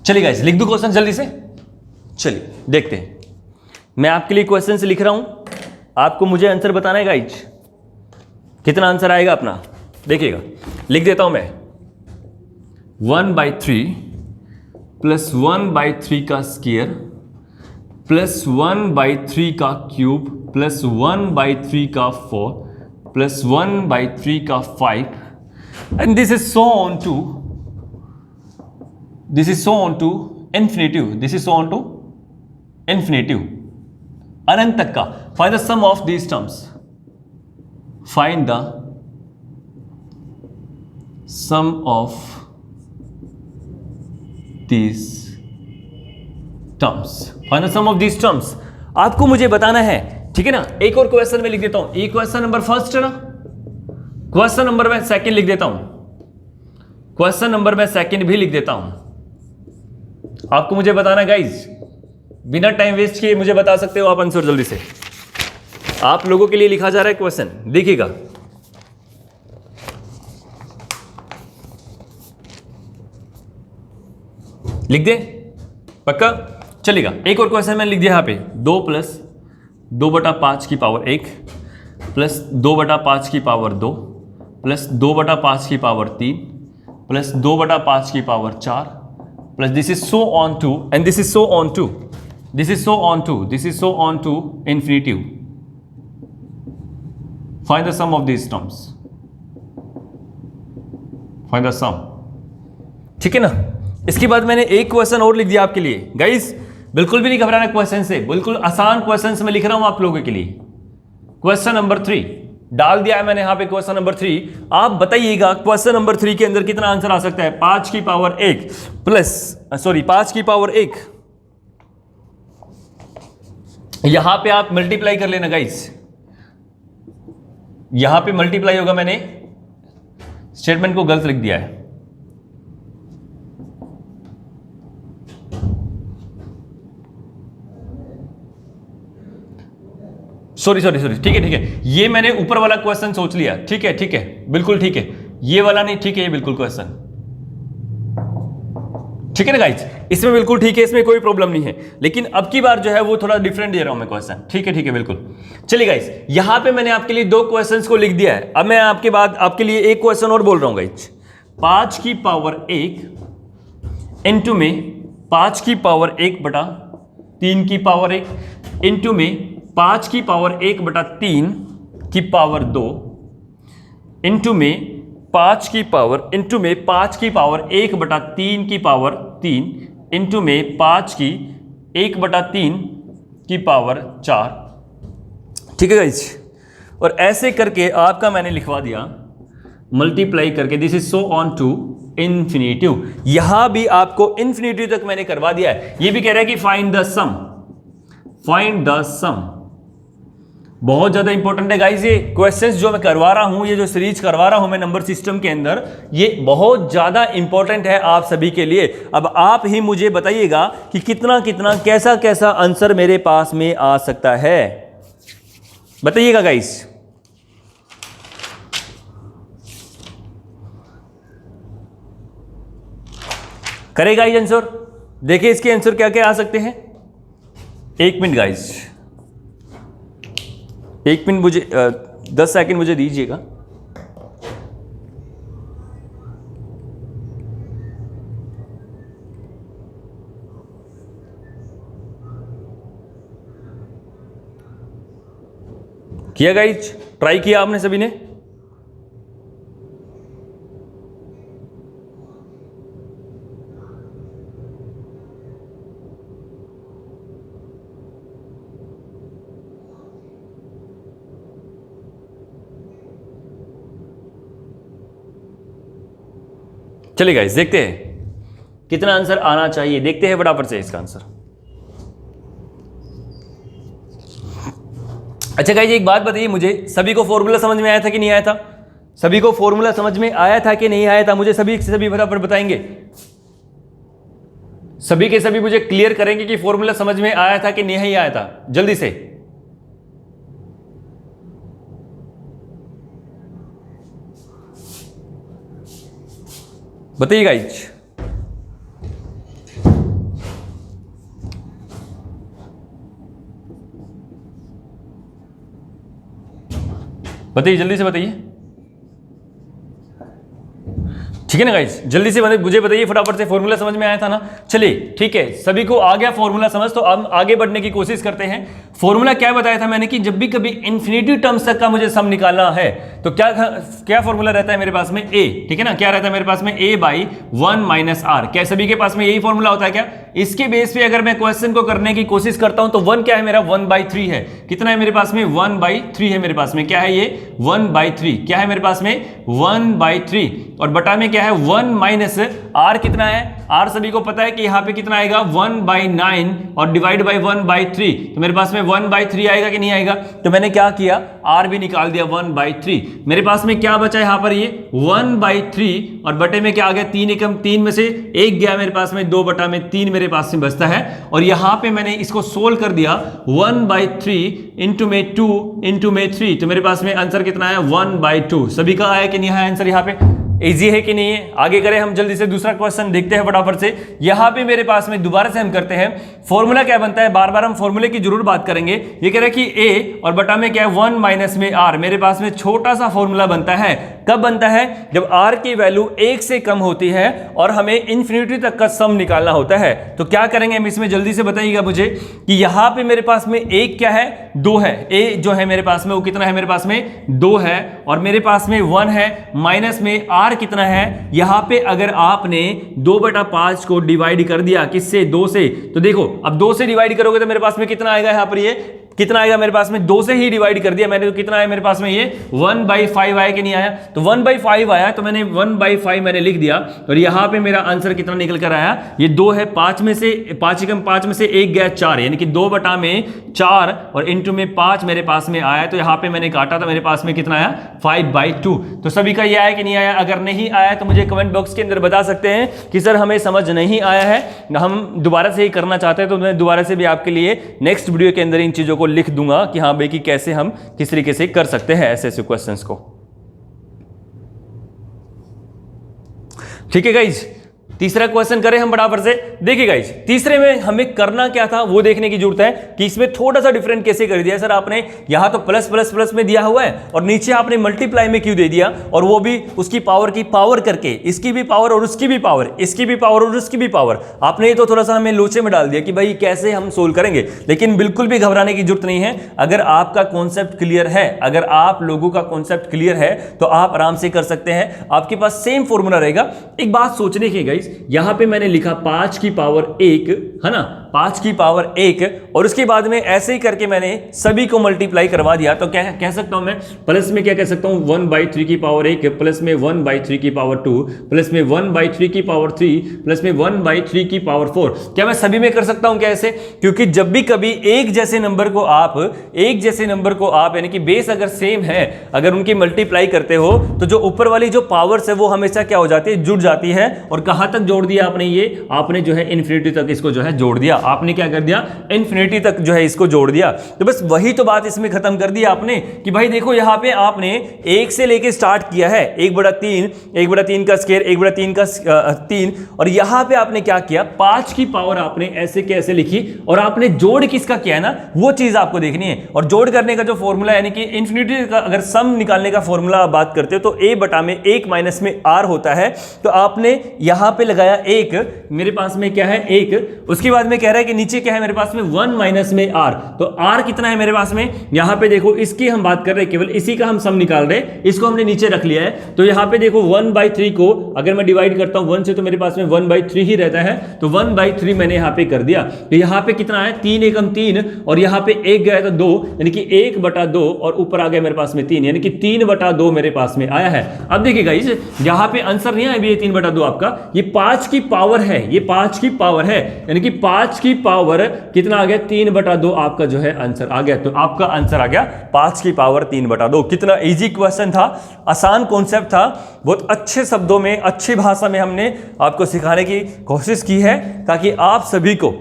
चलिए गाइस, लिख दो क्वेश्चन जल्दी से, चलिए देखते हैं। मैं आपके लिए क्वेश्चन से लिख रहा हूं, आपको मुझे आंसर बताना है गाइस, कितना आंसर आएगा अपना, देखिएगा। लिख देता हूं मैं 1/3 प्लस 1/3 का स्क्वायर प्लस 1/3 का क्यूब प्लस 1/3 का 4 प्लस 1/3 का 5, and this is so on to infinitive, this is so on to infinitive, अनंत तक का। Find the sum of these terms, find the sum of these terms, find the sum of these terms, आपको मुझे बताना है, ठीक है ना। एक और क्वेश्चन में लिख देता हूं, ये क्वेश्चन नंबर फर्स्ट है ना, क्वेश्चन नंबर मैं सेकंड लिख देता हूं, क्वेश्चन नंबर मैं सेकंड भी लिख देता हूं। आपको मुझे बताना गाइज, बिना टाइम वेस्ट किए मुझे बता सकते हो आप आंसर जल्दी से। आप लोगों के लिए लिखा जा रहा है क्वेश्चन, देखिएगा। लिख दे पक्का, चलेगा। एक और क्वेश्चन मैंने लिख दिया यहां पे, 2 + 2/5 की पावर 1 प्लस 2/5 की पावर 2 प्लस 2/5 की पावर 3 प्लस 2/5 की power 4 plus this is so on to, and this is so on to, this is so on to, this is so on to infinitive. Find the sum of these terms, find the sum, ठीक है ना। इसके बाद मैंने एक question और लिख दिया आपके लिए गाइस, बिल्कुल भी नहीं घबराना क्वेश्चन से, बिल्कुल आसान क्वेश्चन मैं लिख रहा हूं आप लोगों के लिए। क्वेश्चन नंबर 3 डाल दिया है मैंने यहां पे, क्वेश्चन नंबर 3। आप बताइएगा क्वेश्चन नंबर 3 के अंदर कितना आंसर आ सकता है। 5 की पावर 1 प्लस 5 की पावर 1, यहां पे आप मल्टीप्लाई कर लेना गाइस, यहां पे मल्टीप्लाई होगा, मैंने स्टेटमेंट को गलत लिख दिया है। सॉरी, ठीक है, ये मैंने ऊपर वाला क्वेश्चन सोच लिया, ठीक है, बिल्कुल ठीक है, ये वाला नहीं, ठीक है, ये बिल्कुल क्वेश्चन ठीक है ना गाइस, इसमें बिल्कुल ठीक है, इसमें कोई प्रॉब्लम नहीं है। लेकिन अब की बार जो है वो थोड़ा डिफरेंट दे रहा हूं मैं क्वेश्चन, ठीक है, बिल्कुल। चलिए गाइस, यहां पे मैंने आपके लिए 2 क्वेश्चंस को लिख दिया है। अब मैं आपके बाद आपके लिए एक क्वेश्चन और बोल रहा हूं गाइस। 5 की पावर 1 इंटू में 5 की पावर 1/3 की पावर 1 इंटू में 5 की पावर 1/3 की पावर 2 इंटू में 5 की पावर 1/3 की पावर 3 इंटू में 5 की 1/3 की पावर 4, ठीक है गाइस। और ऐसे करके आपका मैंने लिखवा दिया मल्टीप्लाई करके, this is so on to infinitive. यहां भी आपको इन्फिनिटिव तक मैंने करवा दिया है। ये भी कह रहा है कि फाइंड द सम बहुत ज्यादा इंपॉर्टेंट है गाइस, ये क्वेश्चंस जो मैं करवा रहा हूं, ये जो सीरीज करवा रहा हूं मैं नंबर सिस्टम के अंदर, ये बहुत ज्यादा इंपॉर्टेंट है आप सभी के लिए। अब आप ही मुझे बताइएगा कि कितना कितना कैसा कैसा आंसर मेरे पास में आ सकता है, बताइएगा गाइस। करेगा गाइस आंसर, देखिए इसके आंसर क्या क्या आ सकते हैं। 1 मिनट गाइस, 1 मिनट मुझे 10 सेकंड मुझे दीजिएगा। किया गाइस, ट्राई किया आपने सभी ने? चलिए गाइस देखते हैं कितना आंसर आना चाहिए, देखते हैं फटाफट से इसका आंसर। अच्छा गाइस एक बात बताइए मुझे, सभी को फॉर्मूला समझ में आया था कि नहीं आया था? सभी को फॉर्मूला समझ में आया था कि नहीं आया था? मुझे सभी फटाफट बताएंगे। सभी के सभी मुझे क्लियर करेंगे कि फॉर्मूला समझ में आया था कि नहीं आया था, जल्दी से बताइए गाइस। बताइए जल्दी से बताइए, ठीक है ना गाइस, जल्दी से मुझे बताइए फटाफट से, फॉर्मूला समझ में आया था ना? चलिए ठीक है, सभी को आ गया फॉर्मूला समझ, तो हम आगे बढ़ने की कोशिश करते हैं। फॉर्मूला क्या बताया था मैंने कि जब भी कभी इन्फिनिटी टर्म्स तक का मुझे सम निकालना है तो क्या क्या फॉर्मूला रहता है मेरे पास में? ए, ठीक है ना, क्या रहता है मेरे पास में? ए बाई 1 माइनस आर। क्या सभी के पास में यही फॉर्मूला होता है क्या? इसके बेस पे अगर मैं क्वेश्चन को करने की कोशिश करता हूं तो 1 क्या है मेरा? 1/3 है। कितना है मेरे पास में? 1/3 है मेरे पास में। क्या है ये? 1/3। क्या है मेरे पास में? 1/3। और बटा में क्या है? 1 माइनस आर। कितना है आर? सभी को पता है कि यहां पे कितना आएगा? 1/9 और डिवाइड बाई 1/3, तो मेरे पास में 1/3 आएगा कि नहीं आएगा? तो मैंने क्या किया, आर भी निकाल दिया 1/3। मेरे पास में क्या बचा यहां पर? ये 1/3 और बटे में क्या आ गया? 3 एकम 3 में से 1 गया मेरे पास में, 2/3 मेरे पास में बचता है। और यहां पे मैंने इसको सोल्व कर दिया, 1/3 इंटू में 2 इंटू में 3, तो मेरे पास में आंसर कितना है? 1/2। सभी का आया कि नहीं आया आंसर? यहां पे इजी है कि नहीं है? आगे करें हम जल्दी से, दूसरा क्वेश्चन देखते हैं फटाफट से। यहां पे मेरे पास में दोबारा से हम करते हैं, फॉर्मूला क्या बनता है, बार बार हम फॉर्मूले की जरूर बात करेंगे। ये कह रहा है कि ए और बटा में क्या है? 1 माइनस में आर। मेरे पास में छोटा सा फॉर्मूला बनता है, कब बनता है? जब आर की वैल्यू 1 से कम होती है और हमें इन्फिनिटी तक का सम निकालना होता है। तो क्या करेंगे हम इसमें, जल्दी से बताइएगा मुझे कि यहां पे मेरे पास में एक क्या है? 2 है। ए जो है मेरे पास में वो कितना है? मेरे पास में 2 है और मेरे पास में 1 है, माइनस में आर कितना है? यहां पे अगर आपने 2/5 को डिवाइड कर दिया किससे? 2 से, तो देखो अब 2 से डिवाइड करोगे तो मेरे पास में कितना आएगा? यहां पर ये कितना आएगा मेरे पास में? 2 से ही डिवाइड कर दिया मैंने, तो कितना आया मेरे पास में? ये 1/5 आया कि नहीं आया? तो 1/5 आया, तो मैंने 1/5 मैंने लिख दिया और यहां पे मेरा आंसर कितना निकल कर आया? ये 2 है। 5 में से 5 एकम 5 में से 1 गया 4, यानी कि 2/4 और इंटू में 5 मेरे पास में आया। तो यहां पे मैंने काटा तो मेरे पास में कितना आया? 5/2। तो सभी का ये आया कि नहीं आया? अगर नहीं आया तो मुझे कमेंट बॉक्स के अंदर बता सकते हैं कि सर हमें समझ नहीं आया है, हम दोबारा से ही करना चाहते हैं, तो मैं दोबारा से भी आपके लिए नेक्स्ट वीडियो के अंदर इन चीजों को लिख दूंगा कि हाँ भाई कि कैसे हम किस तरीके से कर सकते हैं ऐसे ऐसे क्वेश्चंस को। ठीक है गाइज, तीसरा क्वेश्चन करें हम बराबर से। देखिए गाइस, तीसरे में हमें करना क्या था वो देखने की जरूरत है कि इसमें थोड़ा सा डिफरेंट कैसे कर दिया। सर आपने यहां तो प्लस प्लस प्लस में दिया हुआ है और नीचे आपने मल्टीप्लाई में क्यों दे दिया, और वो भी उसकी पावर की पावर करके, इसकी भी पावर और उसकी भी पावर, इसकी भी पावर और उसकी भी पावर। आपने ये तो थोड़ा सा हमें लोचे में डाल दिया कि भाई कैसे हम सोल्व करेंगे, लेकिन बिल्कुल भी घबराने की जरूरत नहीं है। अगर आपका कॉन्सेप्ट क्लियर है, अगर आप लोगों का कॉन्सेप्ट क्लियर है तो आप आराम से कर सकते हैं। आपके पास सेम फॉर्मूला रहेगा। एक बात सोचने की गाइस, यहां पे मैंने लिखा 5 की पावर 1 है ना, 5 की पावर 1 और उसके बाद में ऐसे ही करके मैंने सभी को मल्टीप्लाई करवा दिया, तो क्या कह सकता हूं मैं, प्लस में क्या कह सकता हूं 1/3 की पावर 1 प्लस में 1/3 की पावर 2 प्लस में 1/3 की पावर 3 प्लस में 1/3 की पावर 4। क्या मैं सभी में कर सकता हूं कैसे? क्योंकि जब भी कभी एक जैसे नंबर को आप यानी कि बेस अगर सेम है, अगर उनकी मल्टीप्लाई करते हो तो जो ऊपर वाली जो पावर्स है वो हमेशा क्या हो जाती है, जुड़ जाती है। और कहां तक जोड़ दिया आपने, ये आपने जो है इन्फिनिटी तक इसको जो है जोड़ दिया। आपने क्या कर दिया, इन्फिनिटी तक जो है इसको जोड़ दिया। तो बस वही तो बात इसमें खत्म कर दिया आपने कि भाई देखो यहां पे आपने 1 से लेके स्टार्ट किया है, 1/3 का स्क्वायर, 1/3 का 3, और यहां पे आपने क्या किया, 5 की पावर आपने ऐसे कैसे लिखी और आपने जोड़ किसका किया है ना, वो चीज आपको देखनी है। और जोड़ करने का जो फॉर्मूला यानी कि इन्फिनिटी का अगर सम निकालने का फॉर्मूला आप बात करते हो तो a बटा में 1 माइनस में r होता है। तो आपने यहां पे लगाया 1, मेरे पास में क्या है 1, उसके बाद में कह रहा है कि नीचे क्या है मेरे पास में 1 माइनस में r, तो r कितना है मेरे पास में, यहां पे देखो इसकी हम बात कर रहे हैं, केवल इसी का हम सम निकाल रहे हैं, इसको हमने नीचे रख लिया है। तो यहां पे देखो 1/3 को अगर मैं डिवाइड करता हूं 1 से तो मेरे पास में 1/3 ही रहता है, तो 1/3 मैंने यहां पे कर दिया। तो यहां पे कितना है 3 एकम 3 और यहां पे 1 गया तो 2 यानी कि 1/2 और ऊपर आ गया मेरे पास में 3 यानी कि 3/2 मेरे पास में आया है। अब देखिए गाइस यहां पे आंसर नहीं आया अभी, ये 3/2 आपका, ये 5 की पावर है, ये 5 की पावर है यानी कि 5 की पावर कितना आ गया 3/2 आपका जो है आंसर आ गया। तो आपका आंसर आ गया 5 की पावर 3/2। कितना इजी क्वेश्चन था, आसान कॉन्सेप्ट था, बहुत अच्छे शब्दों में अच्छी भाषा में हमने आपको सिखाने की कोशिश की है ताकि आप सभी को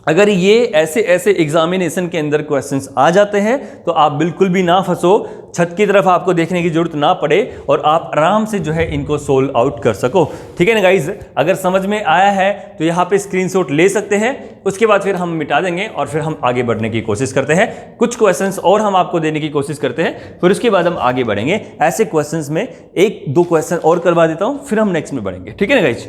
अगर ये ऐसे ऐसे एग्जामिनेशन के अंदर क्वेश्चंस आ जाते हैं तो आप बिल्कुल भी ना फंसो, छत की तरफ आपको देखने की जरूरत ना पड़े और आप आराम से जो है इनको सोल्व आउट कर सको। ठीक है ना गाइज, अगर समझ में आया है तो यहाँ पे स्क्रीनशॉट ले सकते हैं, उसके बाद फिर हम मिटा देंगे और फिर हम आगे बढ़ने की कोशिश करते हैं। कुछ क्वेश्चंस और हम आपको देने की कोशिश करते हैं, फिर उसके बाद हम आगे बढ़ेंगे। ऐसे क्वेश्चंस में 1-2 क्वेश्चन और करवा देता हूँ, फिर हम नेक्स्ट में बढ़ेंगे। ठीक है ना गाइज,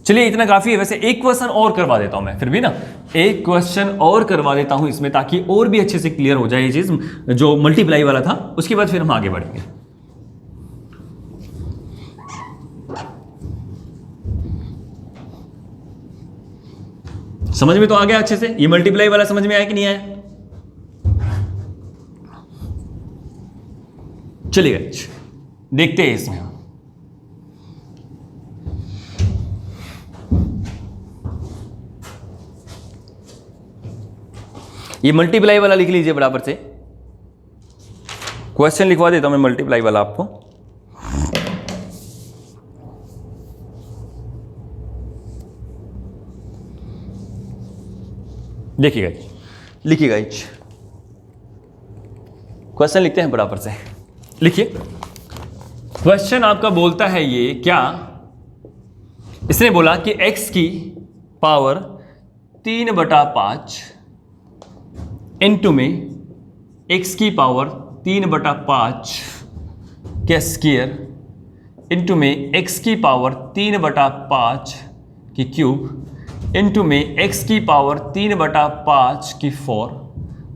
चलिए इतना काफी है। वैसे एक क्वेश्चन और करवा देता हूं मैं, फिर भी ना एक क्वेश्चन और करवा देता हूं इसमें, ताकि और भी अच्छे से क्लियर हो जाए ये चीज जो मल्टीप्लाई वाला था। उसके बाद फिर हम आगे बढ़ेंगे। समझ में तो आ गया अच्छे से, ये मल्टीप्लाई वाला समझ में आया कि नहीं आया? चलिए देखते हैं इसमें। ये मल्टीप्लाई वाला लिख लीजिए बराबर से, क्वेश्चन लिखवा देता हूं मैं मल्टीप्लाई वाला आपको। देखिएगा, लिखिएगा, क्वेश्चन लिखते हैं बराबर से। लिखिए, क्वेश्चन आपका बोलता है ये क्या, इसने बोला कि x की पावर 3/5 इनटू में x की पावर 3/5 के स्क्वायर इनटू में x की पावर 3/5 की क्यूब इनटू में x की पावर 3/5 की 4,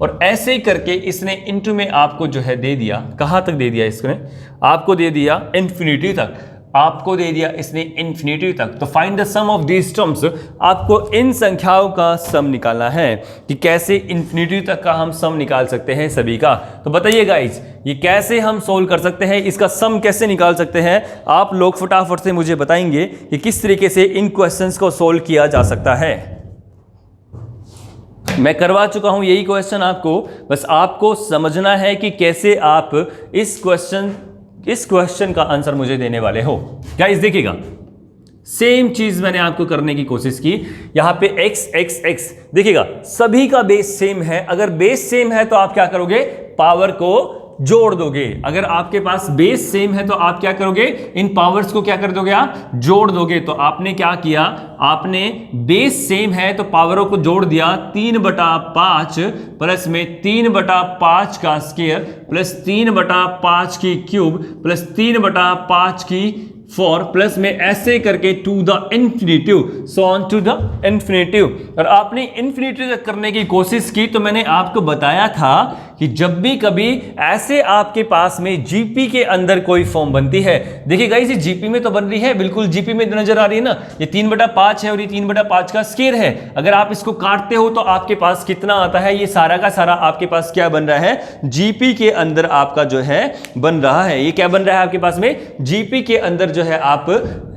और ऐसे ही करके इसने इनटू में आपको जो है दे दिया, कहां तक दे दिया इसने आपको, दे दिया इन्फिनिटी तक, आपको दे दिया इसने इन्फिनिटी तक। तो find the sum of these terms, आपको इन संख्याओं का सम निकालना है कि कैसे इन्फिनिटी तक का हम सम निकाल सकते हैं सभी का। तो बताइए गाइस, ये कैसे हम सोल्व कर सकते हैं, इसका सम कैसे निकाल सकते हैं? आप लोग फटाफट से मुझे बताएंगे कि किस तरीके से इन क्वेश्चंस को सोल्व किया जा सकता है। मैं करवा चुका हूं यही क्वेश्चन आपको, बस आपको समझना है कि कैसे आप इस क्वेश्चन का आंसर मुझे देने वाले हो। गाइस देखिएगा, सेम चीज मैंने आपको करने की कोशिश की। यहां पे x देखिएगा, सभी का बेस सेम है। अगर बेस सेम है तो आप क्या करोगे, पावर को जोड़ दोगे। अगर आपके पास बेस सेम है तो आप क्या करोगे, इन पावर्स को क्या कर दोगे, आप जोड़ दोगे। तो आपने क्या किया, आपने बेस सेम है तो पावरों को जोड़ दिया, 3/5 प्लस में 3/5 का स्क्वायर प्लस 3/5 की क्यूब प्लस 3/5 की 4 प्लस में ऐसे करके to the infinitive, so on to the infinitive. और आपने इन्फिनिटिव तक करने की कोशिश की तो मैंने आपको बताया था कि जब भी कभी ऐसे आपके पास में जीपी के अंदर कोई फॉर्म बनती है, देखिए गाइस ये जीपी में तो बन रही है, बिल्कुल जीपी में नजर आ रही है ना, ये 3/5 है और ये 3/5 का स्क्वायर है। अगर आप इसको काटते हो तो आपके पास कितना आता है, ये सारा का सारा आपके पास क्या बन रहा है, जीपी के अंदर आपका जो है बन रहा है। ये क्या बन रहा है आपके पास में, जीपी के अंदर जो है आप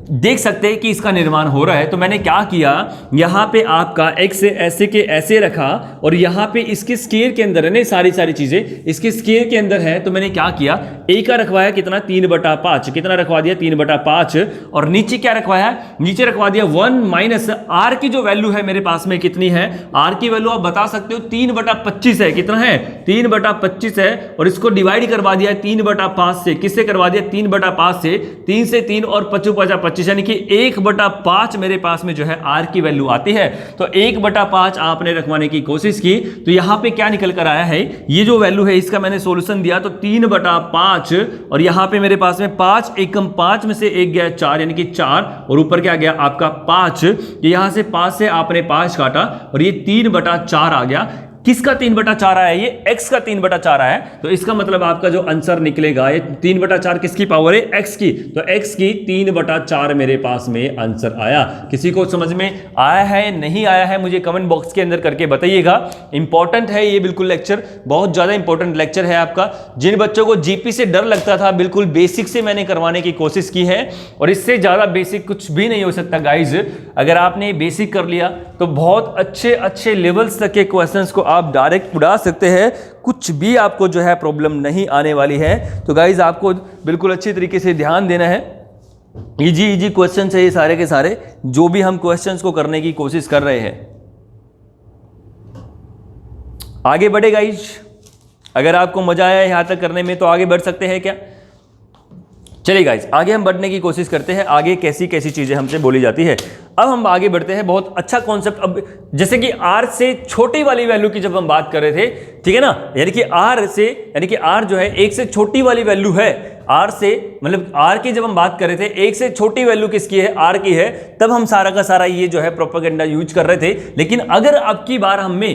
देख सकते हैं कि इसका निर्माण हो रहा है। तो मैंने क्या किया, यहां पे आपका x ऐसे के ऐसे रखा और यहां पे इसके स्क्वायर के अंदर है ना सारी चीजें इसके स्क्वायर के अंदर है। तो मैंने क्या किया, a का रखवाया कितना 3/5, कितना रखवा दिया 3/5 और नीचे क्या रखवाया, नीचे रखवा दिया 1 माइनस r की जो वैल्यू है मेरे पास में कितनी है, r की वैल्यू आप बता सकते हो 3/25 है। कितना है 3/25 है और इसको डिवाइड करवा दिया 3/5 से, किससे करवा दिया 3/5 से, 3 से 3 और 25 यानी कि 1/5 मेरे पास में जो है r की वैल्यू आती है। तो 1/5 आपने रखवाने की कोशिश की तो यहां पे क्या निकल कर आया है, ये जो वैल्यू है इसका मैंने सॉल्यूशन दिया तो 3/5 और यहां पे मेरे पास में 5 एकम 5 में से 1 गया 4 यानी कि 4 और ऊपर क्या गया आपका 5। यहां से 5 से आपने 5 काटा और ये 3/4 आ गया। किसका 3/4 आया, ये x का 3/4 आया। तो इसका मतलब आपका जो आंसर निकलेगा, ये 3/4 किसकी पावर है, x की, तो x की 3/4 मेरे पास में आंसर आया। किसी को समझ में आया है नहीं आया है मुझे कमेंट बॉक्स के अंदर करके बताइएगा। इंपॉर्टेंट है ये बिल्कुल लेक्चर, बहुत ज्यादा इंपॉर्टेंट लेक्चर है आपका। जिन बच्चों को जीपी से डर लगता था, बिल्कुल बेसिक से मैंने करवाने की कोशिश की है और इससे ज्यादा बेसिक कुछ भी नहीं हो सकता गाइज। अगर आपने बेसिक कर लिया तो बहुत अच्छे लेवल्स तक के क्वेश्चंस को आप डायरेक्ट उड़ा सकते हैं, कुछ भी आपको जो है प्रॉब्लम नहीं आने वाली है। तो गाइज आपको बिल्कुल अच्छी तरीके से ध्यान देना है। इजी क्वेश्चंस है ये सारे के सारे, जो भी हम क्वेश्चंस को करने की कोशिश कर रहे हैं। आगे बढ़े गाइज, अगर आपको मजा आया यहां तक करने में तो आगे बढ़ सकते हैं क्या। चलिए गाइज आगे हम बढ़ने की कोशिश करते हैं, आगे कैसी कैसी चीजें हमसे बोली जाती है। अब हम आगे बढ़ते हैं, बहुत अच्छा कॉन्सेप्ट। अब जैसे कि r से छोटी वाली वैल्यू की जब हम बात कर रहे थे, ठीक है ना, यानी कि r जो है 1 से छोटी वाली वैल्यू है, r से मतलब r की जब हम बात कर रहे थे 1 से छोटी वैल्यू किसकी है, r की है, तब हम सारा का सारा ये जो है प्रोपेगेंडा यूज कर रहे थे। लेकिन अगर अब की बार हमें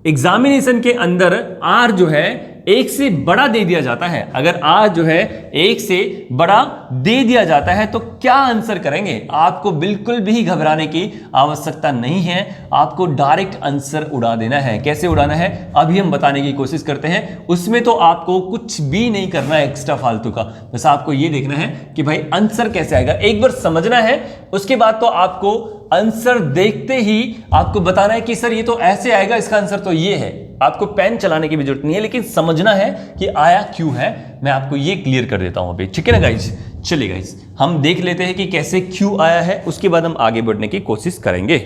एग्जामिनेशन के अंदर r जो है 1 से बड़ा दे दिया जाता है, अगर r जो है 1 से बड़ा दे दिया जाता है तो क्या आंसर करेंगे। आपको बिल्कुल भी घबराने की आवश्यकता नहीं है, आपको डायरेक्ट आंसर उड़ा देना है। कैसे उड़ाना है अभी हम बताने की कोशिश करते हैं। उसमें तो आपको कुछ भी नहीं करना है एक्स्ट्रा फालतू का, बस आपको ये देखना है कि भाई आंसर कैसे आएगा, एक बार समझना है। उसके बाद तो आपको आंसर देखते ही आपको बताना है कि सर ये तो ऐसे आएगा, इसका आंसर तो ये है। आपको पेन चलाने की भी जरूरत नहीं है, लेकिन समझना है कि आया क्यों है। मैं आपको ये क्लियर कर देता हूं अभी, ठीक है ना गाइज। चलिए गाइज हम देख लेते हैं कि कैसे क्यों आया है, उसके बाद हम आगे बढ़ने की कोशिश करेंगे।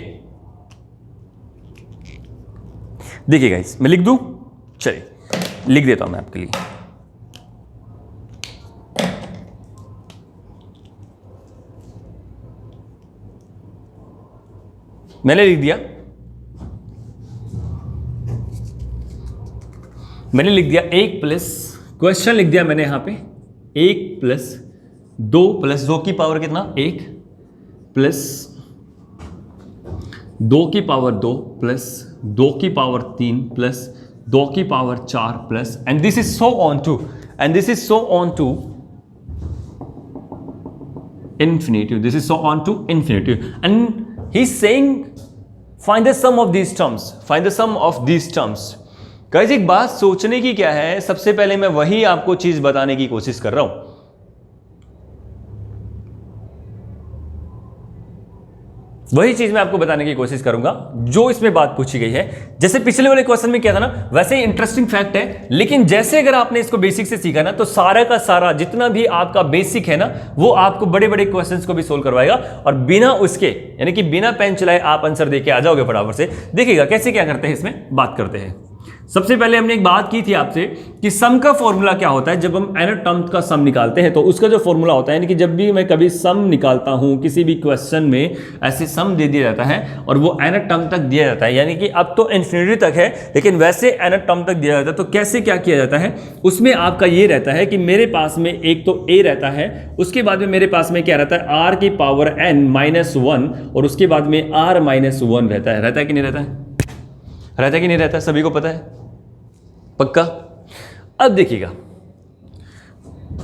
देखिए गाइज मैं लिख दूं, चलिए लिख देता हूं मैं आपके लिए। मैंने लिख दिया, मैंने लिख दिया 1 प्लस क्वेश्चन लिख दिया मैंने यहां पे 1 प्लस 2 की पावर कितना 1 प्लस 2 की पावर 2 प्लस 2 की पावर 3 प्लस 2 की power 4 plus and this is so on to infinitive. This is so on to infinitive. And he's saying find the sum of these terms. Find the sum of these terms. Guys एक बात सोचने की क्या है, सबसे पहले मैं वही आपको चीज बताने की कोशिश कर रहा हूं। वही चीज मैं आपको बताने की कोशिश करूंगा जो इसमें बात पूछी गई है। जैसे पिछले वाले क्वेश्चन में क्या था ना, वैसे ही इंटरेस्टिंग फैक्ट है, लेकिन जैसे अगर आपने इसको बेसिक से सीखा ना तो सारा का सारा जितना भी आपका बेसिक है ना वो आपको बड़े बड़े क्वेश्चंस को भी सोल्व करवाएगा और बिना उसके यानी कि बिना पेन चलाए आप आंसर देके आ जाओगे फटाफट से। देखिएगा कैसे क्या करते हैं, इसमें बात करते हैं। सबसे पहले हमने एक बात की थी आपसे कि सम का फॉर्मूला क्या होता है। जब हम nth टर्म का सम निकालते हैं तो उसका जो फॉर्मूला होता है, यानी कि जब भी मैं कभी सम निकालता हूं किसी भी क्वेश्चन में ऐसे सम दे दिया जाता है और वो nth टर्म तक दिया जाता है, यानी कि अब तो इन्फिनिटी तक है लेकिन वैसे nth टर्म तक दिया जाता है। तो कैसे क्या किया जाता है, उसमें आपका ये रहता है कि मेरे पास में एक तो a रहता है, उसके बाद में मेरे पास में क्या रहता है r की पावर n -1 और उसके बाद में r -1 रहता है कि नहीं रहता है, रहता है कि नहीं रहता है, सभी को पता है पक्का। अब देखिएगा,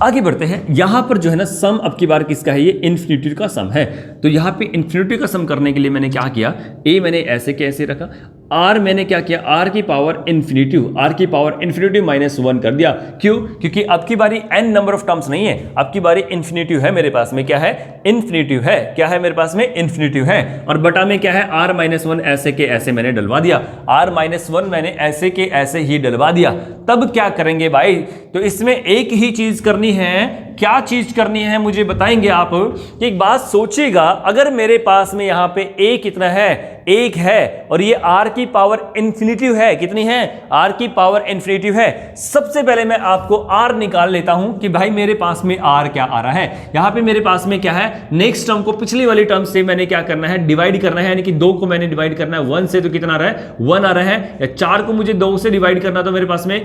आगे बढ़ते हैं। यहां पर जो है ना सम अब की बार किसका है, ये इन्फिनिटी का सम है। तो यहां पे इन्फिनिटी का सम करने के लिए मैंने क्या किया, ए मैंने ऐसे के ऐसे रखा, आर मैंने क्या किया, आर की पावर इन्फिनिटी -1 कर दिया। क्यों? क्योंकि अब की बारी n नंबर ऑफ टर्म्स नहीं है, अब की बारी इन्फिनिटी है मेरे पास में। क्या है? इन्फिनिटी है। क्या है मेरे पास में? इन्फिनिटी है। और बटा में क्या है, r-1 ऐसे के ऐसे मैंने डलवा दिया, r-1 मैंने ऐसे के ऐसे ही डलवा दिया। तब क्या करेंगे भाई, तो इसमें एक ही चीज करनी है। क्या चीज करनी है मुझे बताएंगे आप। कि एक बात सोचिएगा, अगर मेरे पास में यहां पे a कितना है, 1 है, और ये r की पावर इन्फिनिटी है, कितनी है, r की पावर इन्फिनिटी है। सबसे पहले मैं आपको r निकाल लेता हूं कि भाई मेरे पास में r क्या आ रहा है। यहां पे मेरे पास में क्या है, नेक्स्ट टर्म को पिछली वाली टर्म से मैंने क्या करना है, डिवाइड करना है। यानी कि 2 को मैंने डिवाइड करना है 1 से, तो कितना आ रहा है, 1 आ रहा है। या 4 को मुझे 2 से डिवाइड करना, तो मेरे पास में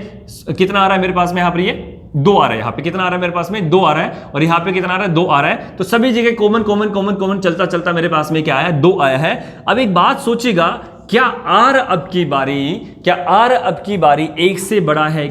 कितना आ रहा है, मेरे पास में यहां पर ये 2 आ रहा है। यहां पे कितना आ रहा है, मेरे पास में 2 आ रहा है। और यहां पे कितना आ रहा है, 2 आ रहा है। तो सभी जगह कॉमन कॉमन कॉमन कॉमन चलता चलता मेरे पास में क्या आया, 2 आया है। अब एक बात सोचिएगा, क्या r अब की बारी 1 से बड़ा है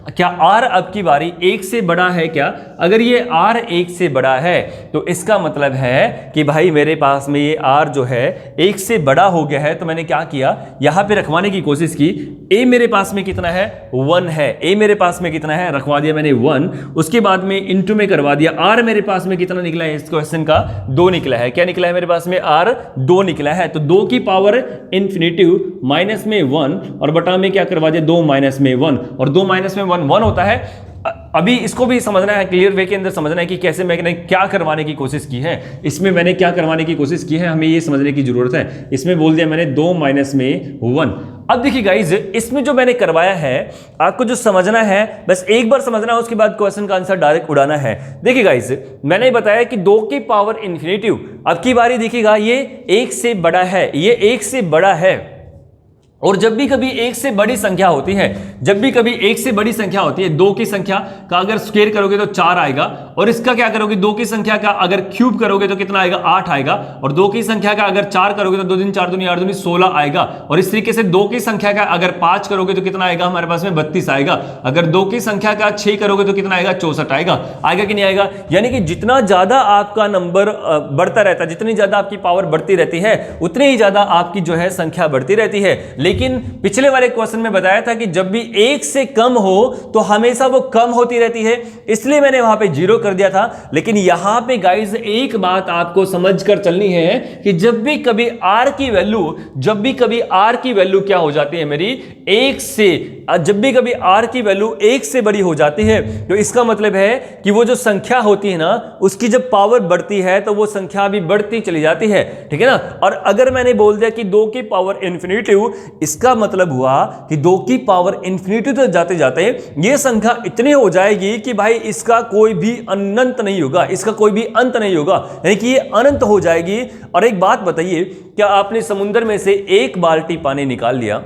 क्या r अब की बारी 1 से बड़ा है क्या? अगर ये r 1 से बड़ा है तो इसका मतलब है कि भाई मेरे पास में ये r जो है 1 से बड़ा हो गया है। तो मैंने क्या किया, यहां पे रखवाने की कोशिश की। a मेरे पास में कितना है, 1 है। a मेरे पास में कितना है, रखवा दिया मैंने 1। उसके बाद में इनटू में करवा दिया। r मेरे पास में कितना निकला है, इस क्वेश्चन का 2 निकला है। क्या निकला है मेरे पास में, r 2 निकला है। तो 2 की पावर इन्फिनिटी -1 और बटा में क्या करवा दिया, 2 -1, और 2 -1 होता है। अभी इसको भी समझना है, क्लियर वे के अंदर समझना है कि कैसे मैंने क्या करवाने की कोशिश की है। इसमें मैंने क्या करवाने की कोशिश की है, हमें ये समझने की जरूरत है। इसमें बोल दिया मैंने 2 -1। अब देखिए गाइज, इसमें जो मैंने करवाया है, आपको जो समझना है बस एक बार समझना है, उसके बाद क्वेश्चन का आंसर डायरेक्ट उड़ाना है। देखिए गाइज, मैंने बताया कि 2 की पावर इन्फिनिटी, अब की बारी देखिएगा ये 1 से बड़ा है, ये 1 से बड़ा है। और जब भी कभी 1 से बड़ी संख्या होती है, 2 की संख्या का अगर स्क्वायर करोगे तो 4 आएगा। और इसका क्या करोगे, 2 की संख्या का अगर क्यूब करोगे तो कितना आएगा, 8 आएगा। और 2 की संख्या का अगर 4 करोगे तो 2 दिन 4 दूनी 8 दूनी 16 आएगा। और इस तरीके से 2 की संख्या का अगर 5 करोगे तो कितना आएगा, हमारे पास में 32 आएगा। अगर 2 की संख्या का 6 करोगे तो कितना आएगा, 64 आएगा। आएगा कि नहीं आएगा? यानी कि जितना ज्यादा आपका नंबर बढ़ता रहता है, जितनी ज्यादा आपकी पावर बढ़ती रहती है, उतनी ही ज्यादा आपकी जो है संख्या बढ़ती रहती है। लेकिन पिछले वाले क्वेश्चन में बताया था कि जब भी 1 से कम हो तो हमेशा वो कम होती रहती है, इसलिए मैंने वहां पे 0 कर दिया था। लेकिन यहां पे गाइस एक बात आपको समझकर चलनी है कि जब भी कभी r की वैल्यू क्या हो जाती है मेरी, 1 से, जब भी कभी r की वैल्यू 1 से बड़ी हो जाती है, तो इसका मतलब है कि वो जो संख्या होती है ना, उसकी जब पावर बढ़ती है तो वो संख्या भी बढ़ती चली जाती है। ठीक है ना? और अगर मैंने बोल दिया कि 2 की पावर इन्फिनिटी, इसका मतलब हुआ कि 2 की पावर इन्फिनिटी तक जाते जाते ये संख्या इतनी हो जाएगी कि भाई इसका कोई भी अनंत नहीं होगा, इसका कोई भी अंत नहीं होगा, यानी कि ये अनंत हो जाएगी। और एक बात बताइए, क्या आपने समुद्र में से 1 बाल्टी पानी निकाल लिया,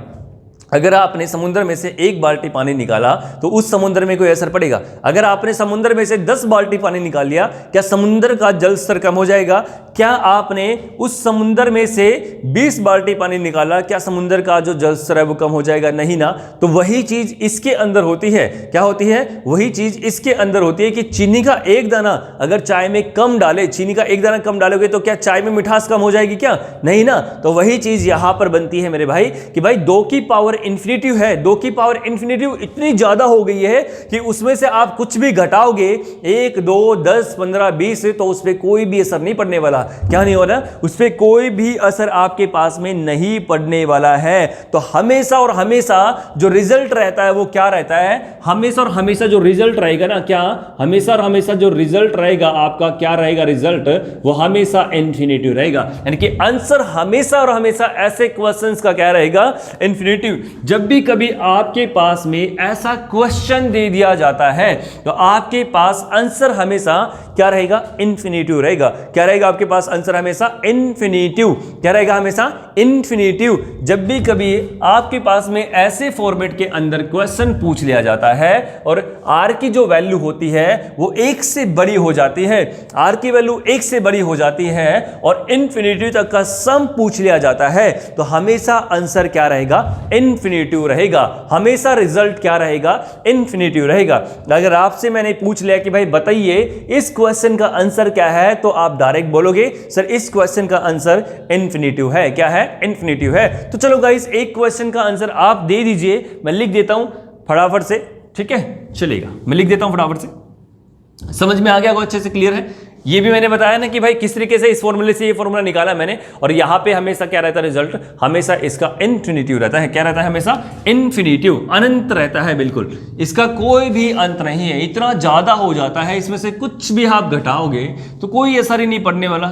अगर आपने समुद्र में से 1 बाल्टी पानी निकाला तो उस समुद्र में कोई असर पड़ेगा? अगर आपने समुद्र में से 10 बाल्टी पानी निकाल लिया, क्या समुद्र का जल स्तर कम हो जाएगा? क्या आपने उस समुद्र में से 20 बाल्टी पानी निकाला, क्या समुद्र का जो जल स्तर है वो कम हो जाएगा? नहीं ना। तो वही चीज इसके अंदर होती है। क्या होती है? वही चीज इसके अंदर होती है कि चीनी का 1 दाना अगर चाय में कम डाले, चीनी का 1 दाना कम डालोगे तो क्या चाय में मिठास कम हो जाएगी क्या? नहीं ना। तो वही चीज यहां पर बनती है मेरे भाई कि भाई 2 की पावर इन्फिनिटी है, 2 की पावर इन्फिनिटी इतनी ज्यादा हो गई है कि उसमें से आप कुछ भी घटाओगे, 1 2 10 15 20, तो उस पर कोई भी असर नहीं पड़ने वाला। क्या नहीं हो रहा? उस पर कोई भी असर आपके पास में नहीं पड़ने वाला है। तो हमेशा और हमेशा जो रिजल्ट रहता है वो क्या रहता है? हमेशा और हमेशा जो रिजल्ट रहेगा ना, क्या हमेशा और हमेशा जो रिजल्ट रहेगा आपका, क्या रहेगा रिजल्ट? वो हमेशा इन्फिनिटी रहेगा। यानी कि आंसर हमेशा और हमेशा ऐसे क्वेश्चंस का क्या रहेगा? इन्फिनिटी। जब भी कभी आपके पास में ऐसा क्वेश्चन दे दिया जाता है तो आपके पास आंसर हमेशा क्या रहेगा? इन्फिनिटी रहेगा। क्या रहेगा आपके पास आंसर हमेशा इन्फिनिटिव क्या रहेगा, हमेशा इन्फिनिटिव। जब भी कभी आपके पास में ऐसे फॉर्मेट के अंदर क्वेश्चन पूछ लिया जाता है और आर की जो वैल्यू होती है वो 1 से बड़ी हो जाती है, आर की वैल्यू 1 से बड़ी हो जाती है और इन्फिनिटिव तक का सम पूछ लिया जाता है, तो हमेशा आंसर क्या रहेगा, इन्फिनिटिव रहेगा। हमेशा रिजल्ट क्या रहेगा, इन्फिनिटिव रहेगा। अगर आपसे मैंने पूछ लिया कि भाई बताइए इस क्वेश्चन का आंसर क्या है, तो आप डायरेक्ट बोलोगे सर इस क्वेश्चन का आंसर इन्फिनिटिव है। क्या है, इन्फिनिटिव है। तो चलो गाइस एक क्वेश्चन का आंसर आप दे दीजिए, मैं लिख देता हूं फटाफट से, ठीक है चलेगा, मैं लिख देता हूं फटाफट से। समझ में आ गया, अच्छे से क्लियर है। ये भी मैंने बताया ना कि भाई किस तरीके से इस फॉर्मूले से ये फॉर्मूला निकाला मैंने, और यहां पे हमेशा क्या रहता है रिजल्ट, हमेशा इसका इन्फिनिटिव रहता है। क्या रहता है, हमेशा इन्फिनिटिव, अनंत रहता है, बिल्कुल इसका कोई भी अंत नहीं है। इतना ज्यादा हो जाता है, इसमें से कुछ भी आप घटाओगे तो कोई असर ही नहीं पड़ने वाला,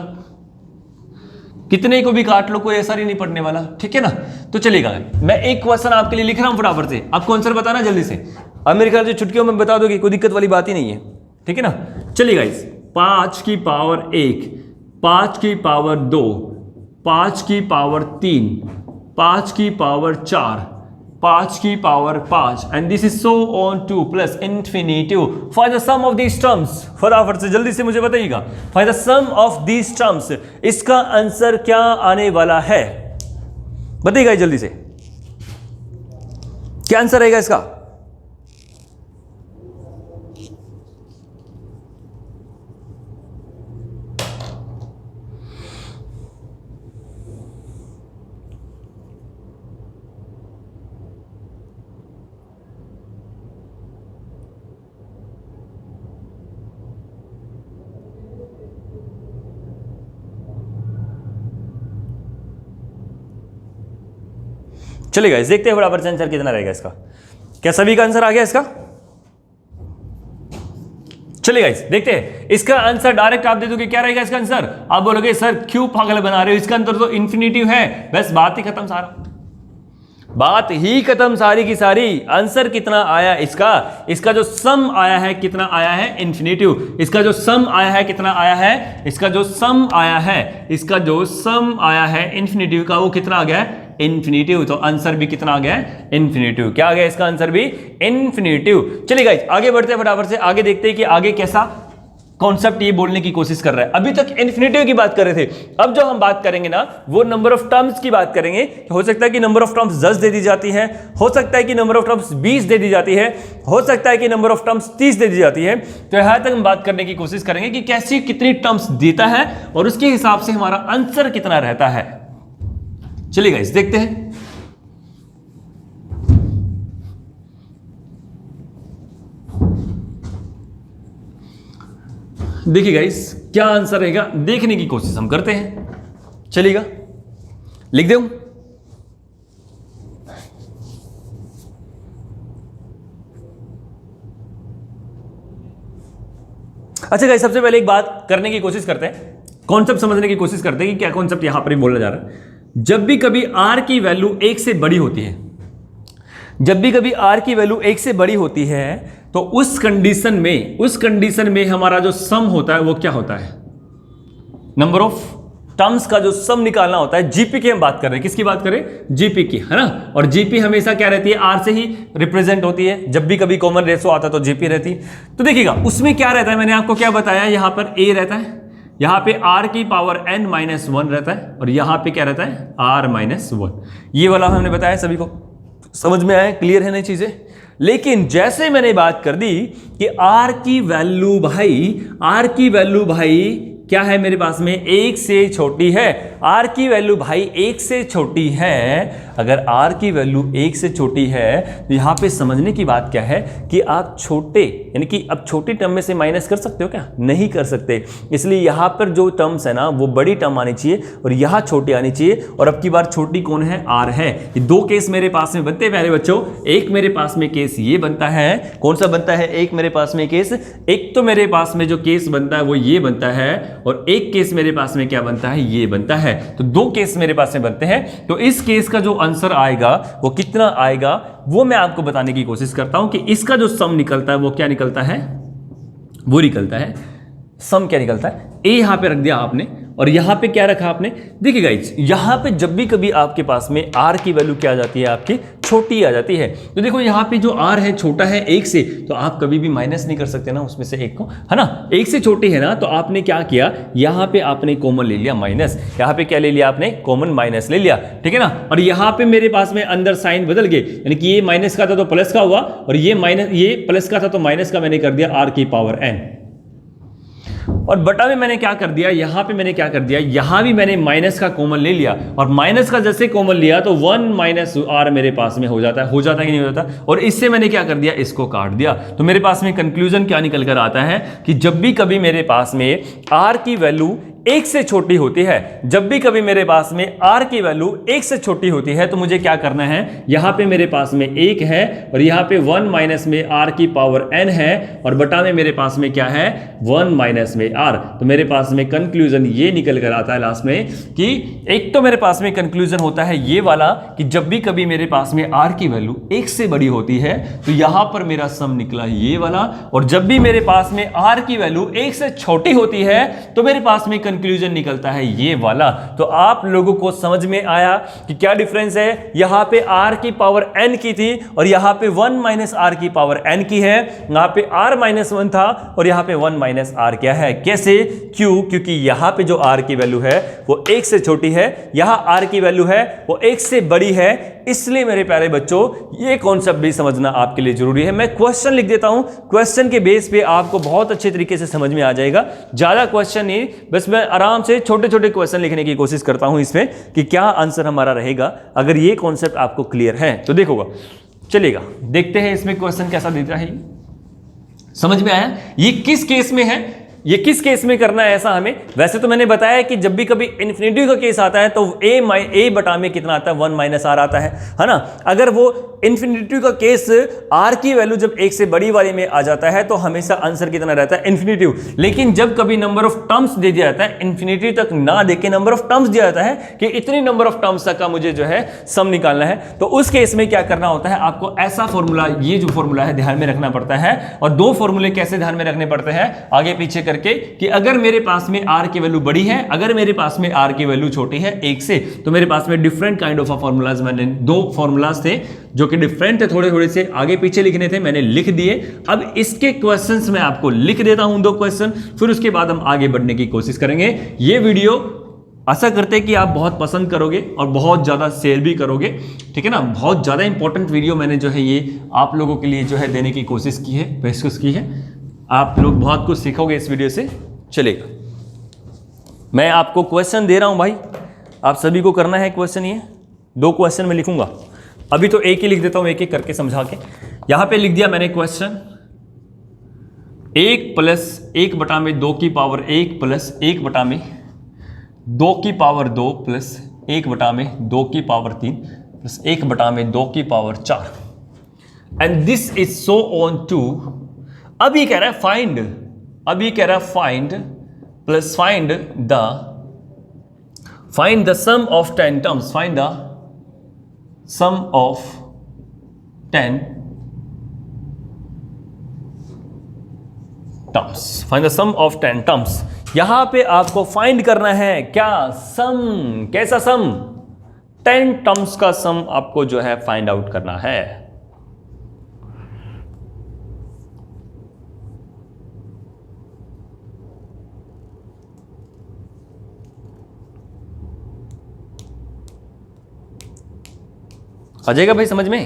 कितने को भी काट लो कोई असर ही नहीं पड़ने वाला, ठीक है ना। तो चलेगा, मैं एक क्वेश्चन आपके लिए लिख रहा हूं फटाफट से, आपको आंसर बताना जल्दी से। अब मेरे ख्याल से छुट्टियों में बता दोगे, कोई दिक्कत वाली बात ही नहीं है, ठीक है ना। चलिए गाइस, 5 की पावर 1, 5 की पावर 2, 5 की पावर 3, 5 की पावर 4, 5 की power 5 and this is so on to plus infinitive. For the sum of these terms, फटाफट से जल्दी से मुझे बताइएगा, for the sum of these terms इसका आंसर क्या आने वाला है, बताइएगा जल्दी से, क्या आंसर रहेगा इसका। चलिए गाइस देखते हैं बराबर से आंसर कितना रहेगा इसका। क्या सभी का आंसर आ गया इसका? चलिए गाइस देखते हैं इसका आंसर। डायरेक्ट आप दे दोगे क्या रहेगा इसका आंसर, आप बोलोगे सर क्यों पागल बना रहे हो, इसका आंसर तो इन्फिनिटिव है। बस बात ही खत्म, सारा बात ही खत्म सारी की सारी। आंसर कितना आया इसका, इसका जो सम आया है कितना आया है, इन्फिनिटिव। इसका जो सम आया है कितना आया है, इसका जो सम आया है, इसका जो सम आया है इन्फिनिटिव का, वो कितना आ गया है, इन्फिनिटिव। तो आंसर भी कितना आ गया है, इन्फिनिटिव। क्या आ गया इसका आंसर भी, इन्फिनिटिव। चलिए गाइस आगे बढ़ते हैं फटाफट से, आगे देखते हैं कि आगे कैसा कॉन्सेप्ट ये बोलने की कोशिश कर रहा है। अभी तक इन्फिनिटिव की बात कर रहे थे, अब जो हम बात करेंगे ना वो नंबर ऑफ टर्म्स की बात करेंगे। हो सकता है कि नंबर ऑफ टर्म्स 10 दे दी जाती है, हो सकता है कि नंबर ऑफ टर्म्स 20 दे दी जाती है, हो सकता है कि नंबर ऑफ टर्म्स 30 दे दी जाती है। तो यहां तक हम बात करने की कोशिश करेंगे कि कैसी कितनी टर्म्स देता है और उसके हिसाब से हमारा आंसर कितना रहता है। चलिए गाइस देखते हैं। देखिए गाइस क्या आंसर रहेगा, देखने की कोशिश हम करते हैं। चलिएगा लिख दूं, अच्छा गाइस सबसे पहले एक बात करने की कोशिश करते हैं, कॉन्सेप्ट समझने की कोशिश करते हैं कि क्या कॉन्सेप्ट यहां पर ही बोलना जा रहा है। जब भी कभी आर की वैल्यू 1 से बड़ी होती है, जब भी कभी आर की वैल्यू 1 से बड़ी होती है तो उस कंडीशन में हमारा जो सम होता है वो क्या होता है, नंबर ऑफ टर्म्स का जो सम निकालना होता है। जीपी की हम बात कर रहे हैं, किसकी बात करें, जीपी की, है ना। और जीपी हमेशा क्या रहती है, आर से ही रिप्रेजेंट होती है। जब भी कभी कॉमन रेशो आता है तो जीपी रहती है। तो देखिएगा उसमें क्या रहता है, मैंने आपको क्या बताया, यहां पर ए रहता है, यहां पे r की पावर n-1 रहता है और यहां पे क्या रहता है, r-1। ये वाला हमने बताया, सभी को समझ में आया, क्लियर है नई चीजें। लेकिन जैसे मैंने बात कर दी कि r की वैल्यू भाई क्या है मेरे पास में, 1 से छोटी है। r की वैल्यू भाई 1 से छोटी है। अगर r की वैल्यू 1 से छोटी है तो यहां पे समझने की बात क्या है कि आप छोटे यानी कि अब छोटी टर्म में से माइनस कर सकते हो क्या, नहीं कर सकते। इसलिए यहां पर जो टर्म्स है ना वो बड़ी टर्म आनी चाहिए और यहां छोटी आनी चाहिए। और अब की बार छोटी कौन है, r है। ये दो केस मेरे पास में बनते हैं प्यारे बच्चों। एक मेरे पास में केस ये बनता है, कौन सा बनता है, एक मेरे पास में केस, एक तो मेरे पास में जो केस बनता है वो ये बनता है और एक केस मेरे पास में क्या बनता है, ये बनता है। तो दो केस मेरे पास में बनते हैं। तो इस केस का जो आंसर आएगा वो कितना आएगा वो मैं आपको बताने की कोशिश करता हूं कि इसका जो सम निकलता है वो क्या निकलता है, वो निकलता है, सम क्या निकलता है, ए यहां पे रख दिया आपने और यहाँ पे क्या रखा आपने, देखिए गाइस यहाँ पे जब भी कभी आपके पास में r की वैल्यू क्या आ जाती है, आपकी छोटी आ जाती है। तो देखो यहाँ पे जो r है छोटा है 1 से, तो आप कभी भी माइनस नहीं कर सकते ना उसमें से एक को, है ना, 1 से छोटी है ना, तो आपने क्या किया, यहाँ पे आपने कॉमन ले लिया माइनस, यहाँ पे क्या ले लिया आपने, कॉमन माइनस ले लिया, ठीक है ना। और यहाँ पे मेरे पास में अंदर साइन बदल गए, यानी कि ये माइनस का था तो प्लस का हुआ, और ये प्लस का था तो माइनस का मैंने कर दिया r की पावर n। और बटा में मैंने क्या कर दिया, यहां पे मैंने क्या कर दिया, यहां भी मैंने माइनस का कॉमन ले लिया, और माइनस का जैसे कॉमन लिया तो 1 माइनस आर मेरे पास में हो जाता है कि नहीं हो जाता, और इससे मैंने क्या कर दिया, इसको काट दिया। तो मेरे पास में कंक्लूजन क्या निकल कर आता है कि जब भी कभी मेरे पास में आर की वैल्यू 1 से छोटी होती है, जब भी कभी मेरे पास में r की वैल्यू 1 से छोटी होती है, तो मुझे क्या करना है, यहां पे मेरे पास में 1 है और यहां पे 1 माइनस में r की पावर n है, और बटा में मेरे पास में क्या है, 1 माइनस में r। तो मेरे पास में कंक्लूजन ये निकल कर आता है लास्ट में कि एक तो मेरे पास में कंक्लूजन होता है ये वाला कि जब भी कभी मेरे पास में r की वैल्यू 1 से बड़ी होती है तो यहां पर मेरा सम निकला ये वाला, और जब भी मेरे पास में r की वैल्यू 1 से छोटी होती है तो मेरे पास में कंक्लूजन निकलता है ये वाला। तो आप लोगों को समझ में आया कि क्या डिफरेंस है, यहां पे r की पावर n की थी और यहां पे 1 माइनस r की पावर n की है, यहां पे r माइनस 1 था और यहां पे 1 माइनस r क्या है, कैसे, क्यों, क्योंकि यहां पे जो r की वैल्यू है वो 1 से छोटी है, यहां r की वैल्यू है वो 1 से बड़ी है। इसलिए मेरे प्यारे बच्चों ये कॉन्सेप्ट भी समझना आपके लिए जरूरी है। मैं क्वेश्चन लिख देता हूं, क्वेश्चन के बेस पे आपको बहुत अच्छे तरीके से समझ में आ जाएगा, ज्यादा क्वेश्चन नहीं, बस मैं आराम से छोटे छोटे क्वेश्चन लिखने की कोशिश करता हूं इसमें कि क्या आंसर हमारा रहेगा अगर ये कॉन्सेप्ट आपको क्लियर है तो। देखोगा चलेगा, देखते हैं इसमें क्वेश्चन कैसा देता है, समझ में आया ये किस केस में है, ये किस केस में करना है ऐसा हमें। वैसे तो मैंने बताया कि जब भी कभी इन्फिनिटी का केस आता है तो a बटा में कितना आता है, 1 माइनस आर आता है ना। अगर वो इन्फिनिटी का केस r की वैल्यू जब 1 से बड़ी वाली में आ जाता है तो हमेशा आंसर कितना रहता है, इन्फिनिटी। लेकिन जब कभी नंबर ऑफ टर्म्स दे दिया जाता है, इन्फिनिटी तक ना देके नंबर ऑफ टर्म्स दिया जाता है कि इतनी नंबर ऑफ टर्म्स तक का मुझे जो है सम निकालना है, तो उस केस में क्या करना होता है, आपको ऐसा फॉर्मूला, ये जो फॉर्मूला है ध्यान में रखना पड़ता है। और दो फॉर्मूले कैसे ध्यान में रखने पड़ते हैं आगे पीछे करके, कि अगर मेरे पास में r की वैल्यू बड़ी है, अगर मेरे पास में r की वैल्यू छोटी है 1 से, तो मेरे पास में डिफरेंट काइंड ऑफ फॉर्मूलाज, मैंने दो फॉर्मूलाज थे जो कि डिफरेंट थे, थोड़े थोड़े से आगे पीछे लिखने थे, मैंने लिख दिए। अब इसके क्वेश्चंस में आपको लिख देता हूं 2 क्वेश्चन, फिर उसके बाद हम आगे बढ़ने की कोशिश करेंगे। ये वीडियो आशा करते हैं कि आप बहुत पसंद करोगे और बहुत ज़्यादा शेयर भी करोगे, ठीक है ना। बहुत ज़्यादा इंपॉर्टेंट वीडियो मैंने जो है ये आप लोगों के लिए जो है देने की कोशिश की है, पेशकश की है। आप लोग बहुत कुछ सीखोगे इस वीडियो से। चलेगा, मैं आपको क्वेश्चन दे रहा हूं भाई, आप सभी को करना है क्वेश्चन। ये 2 क्वेश्चन मैं लिखूंगा, अभी तो एक ही लिख देता हूं, एक एक करके समझा के। यहां पे लिख दिया मैंने क्वेश्चन, 1 प्लस 1 बटा में 2 की पावर 1 प्लस 1 बटा में 2 की पावर 2 प्लस 1 बटा में 2 की पावर 3 प्लस 1 बटा में 2 की power 4, and this is so on to. अब ये कह रहा है फाइंड, अब ये कह रहा है find plus find the sum of 10 terms, find the sum of 10 terms, find the sum of 10 terms. यहां पे आपको फाइंड करना है क्या, सम, कैसा सम, 10 टर्म्स का सम आपको जो है फाइंड आउट करना है। आ जाएगा भाई समझ में।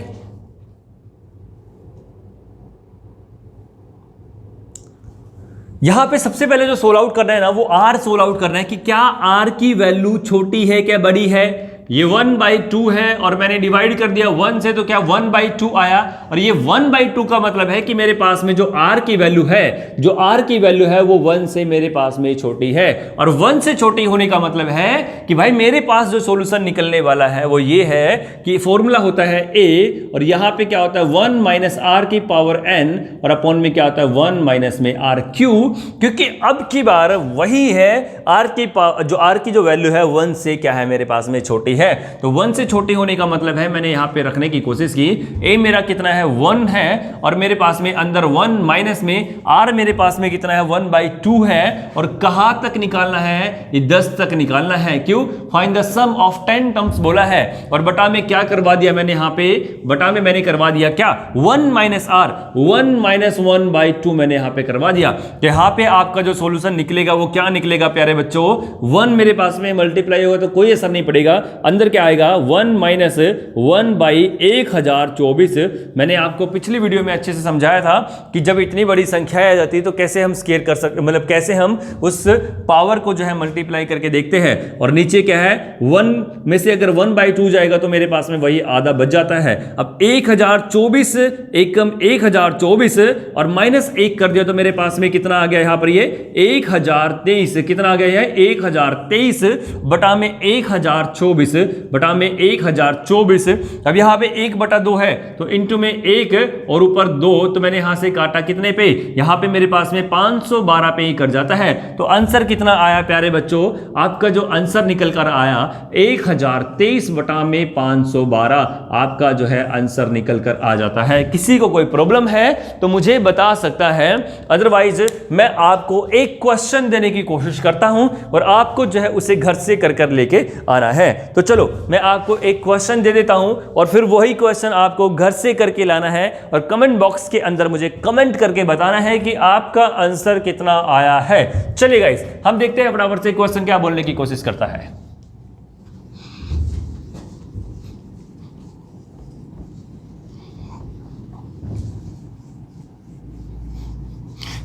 यहां पे सबसे पहले जो सोल्व आउट करना है ना, वो r सोल्व आउट करना है कि क्या r की वैल्यू छोटी है क्या बड़ी है। ये 1/2 है और मैंने डिवाइड कर दिया 1 से, तो क्या 1/2 आया। और ये 1/2 का मतलब है कि मेरे पास में जो r की वैल्यू है, जो r की वैल्यू है वो 1 से मेरे पास में छोटी है। और 1 से छोटी होने का मतलब है कि भाई मेरे पास जो सॉल्यूशन निकलने वाला है वो ये है कि फॉर्मूला होता है a, और यहां पे क्या होता है 1 माइनस r की पावर n, और अपॉन में क्या होता है 1 माइनस में r क्यूब, क्योंकि अब की बार वही है r की जो वैल्यू है 1 से क्या है मेरे पास में छोटी है। है। तो 1 से छोटी होने का मतलब है मैंने यहाँ पे रखने की कोशिश की, a मेरा कितना है 1 है और मेरे पास में अंदर 1 माइनस में r मेरे पास में कितना है 1/2 है और कहाँ तक निकालना है, ये 10 तक निकालना है। क्यों? Find the sum of 10 terms बोला है और बटा में क्या करवा दिया मैंने यहाँ पे, बटा में मैंने करवा दिया क्या 1 माइनस r, 1 माइनस 1/2 मैंने यहाँ पे करवा दिया। तो यहाँ पे आपका जो सॉल्यूशन निकलेगा वो क्या निकलेगा प्यारे बच्चों, 1 मेरे पास में मल्टीप्लाई होगा तो कोई असर नहीं पड़ेगा, अंदर क्या आएगा 1 माइनस 1/1024। मैंने आपको पिछली वीडियो में अच्छे से समझाया था कि जब इतनी बड़ी संख्या आ जाती है तो कैसे हम स्केयर कर सकते, मतलब कैसे हम उस पावर को जो है मल्टीप्लाई करके देखते हैं। और नीचे क्या है 1 में से अगर 1/2 जाएगा तो मेरे पास में वही आधा बच जाता है। अब 1024 एकम 1024 और माइनस 1 कर दिया तो मेरे पास में कितना आ गया यहाँ पर, ये 1023। कितना आ गया है 1023 बटा में 1024 बटा में 1024। अब यहाँ पे 1/2 है तो इंटू में 1 और ऊपर 2, तो मैंने यहां से काटा कितने पे, यहां पे मेरे पास में 512 पे ही कर जाता है। तो आंसर कितना आया प्यारे बच्चों, आपका जो आंसर निकल कर आया 1023 बटा में 512 आपका जो है आंसर निकल कर आ जाता है। किसी को कोई प्रॉब्लम है तो मुझे बता सकता है, अदरवाइज मैं आपको एक क्वेश्चन देने की कोशिश करता हूं और आपको जो है उसे घर से कर लेके आना है। तो चलो मैं आपको एक क्वेश्चन दे देता हूं और फिर वही क्वेश्चन आपको घर से करके लाना है और कमेंट बॉक्स के अंदर मुझे कमेंट करके बताना है कि आपका आंसर कितना आया है। चलिए गाइस हम देखते हैं फटाफट से क्वेश्चन क्या बोलने की कोशिश करता है।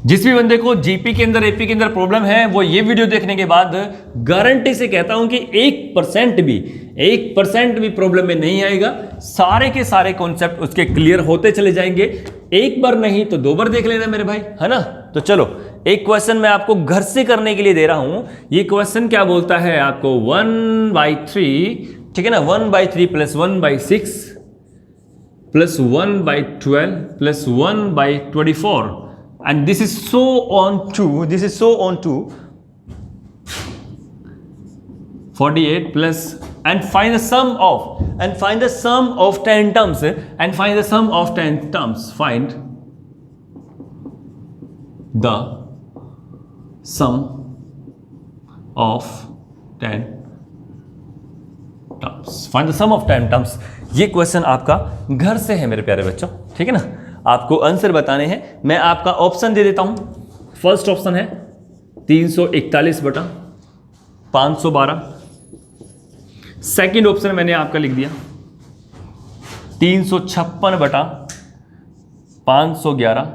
जिस भी बंदे को जीपी के अंदर एपी के अंदर प्रॉब्लम है वो ये वीडियो देखने के बाद गारंटी से कहता हूं कि 1% भी प्रॉब्लम में नहीं आएगा। सारे के सारे कॉन्सेप्ट उसके क्लियर होते चले जाएंगे। एक बार नहीं तो 2 बार देख लेना मेरे भाई, है ना। तो चलो एक क्वेश्चन मैं आपको घर से करने के लिए दे रहा हूं। ये क्वेश्चन क्या बोलता है आपको 1/3, ठीक है ना, 1/3 plus 1/6 plus 1/12 plus 1/24 and this is so on to 48 plus and find the sum of 10 terms and find the sum of 10 terms. Find the sum of 10 terms. Find the sum of 10 terms. ये question आपका घर से है मेरे प्यारे बच्चों, ठीक है ना। आपको आंसर बताने हैं। मैं आपका ऑप्शन दे देता हूं। फर्स्ट ऑप्शन है 341 बटा 512। सेकंड ऑप्शन मैंने आपका लिख दिया 356 बटा 511।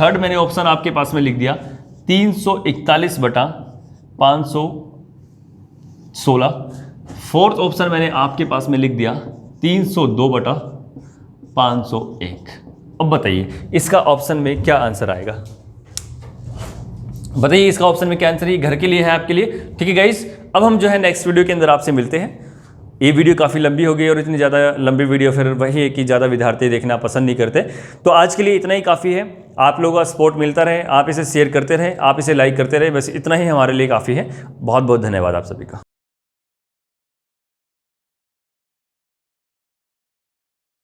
थर्ड मैंने ऑप्शन आपके पास में लिख दिया 341 बटा 516। फोर्थ ऑप्शन मैंने आपके पास में लिख दिया 302 बटा 501। अब बताइए इसका ऑप्शन में क्या आंसर आएगा, बताइए इसका ऑप्शन में क्या आंसर है। घर के लिए है, आपके लिए, ठीक है गाइस। अब हम जो है नेक्स्ट वीडियो के अंदर आपसे मिलते हैं। ये वीडियो काफ़ी लंबी हो गई और इतनी ज़्यादा लंबी वीडियो फिर वही है कि ज़्यादा विद्यार्थी देखना पसंद नहीं करते। तो आज के लिए इतना ही काफ़ी है। आप लोगों का सपोर्ट मिलता रहे, आप इसे शेयर करते रहें, आप इसे लाइक करते रहे, बस इतना ही हमारे लिए काफ़ी है। बहुत बहुत धन्यवाद आप सभी का।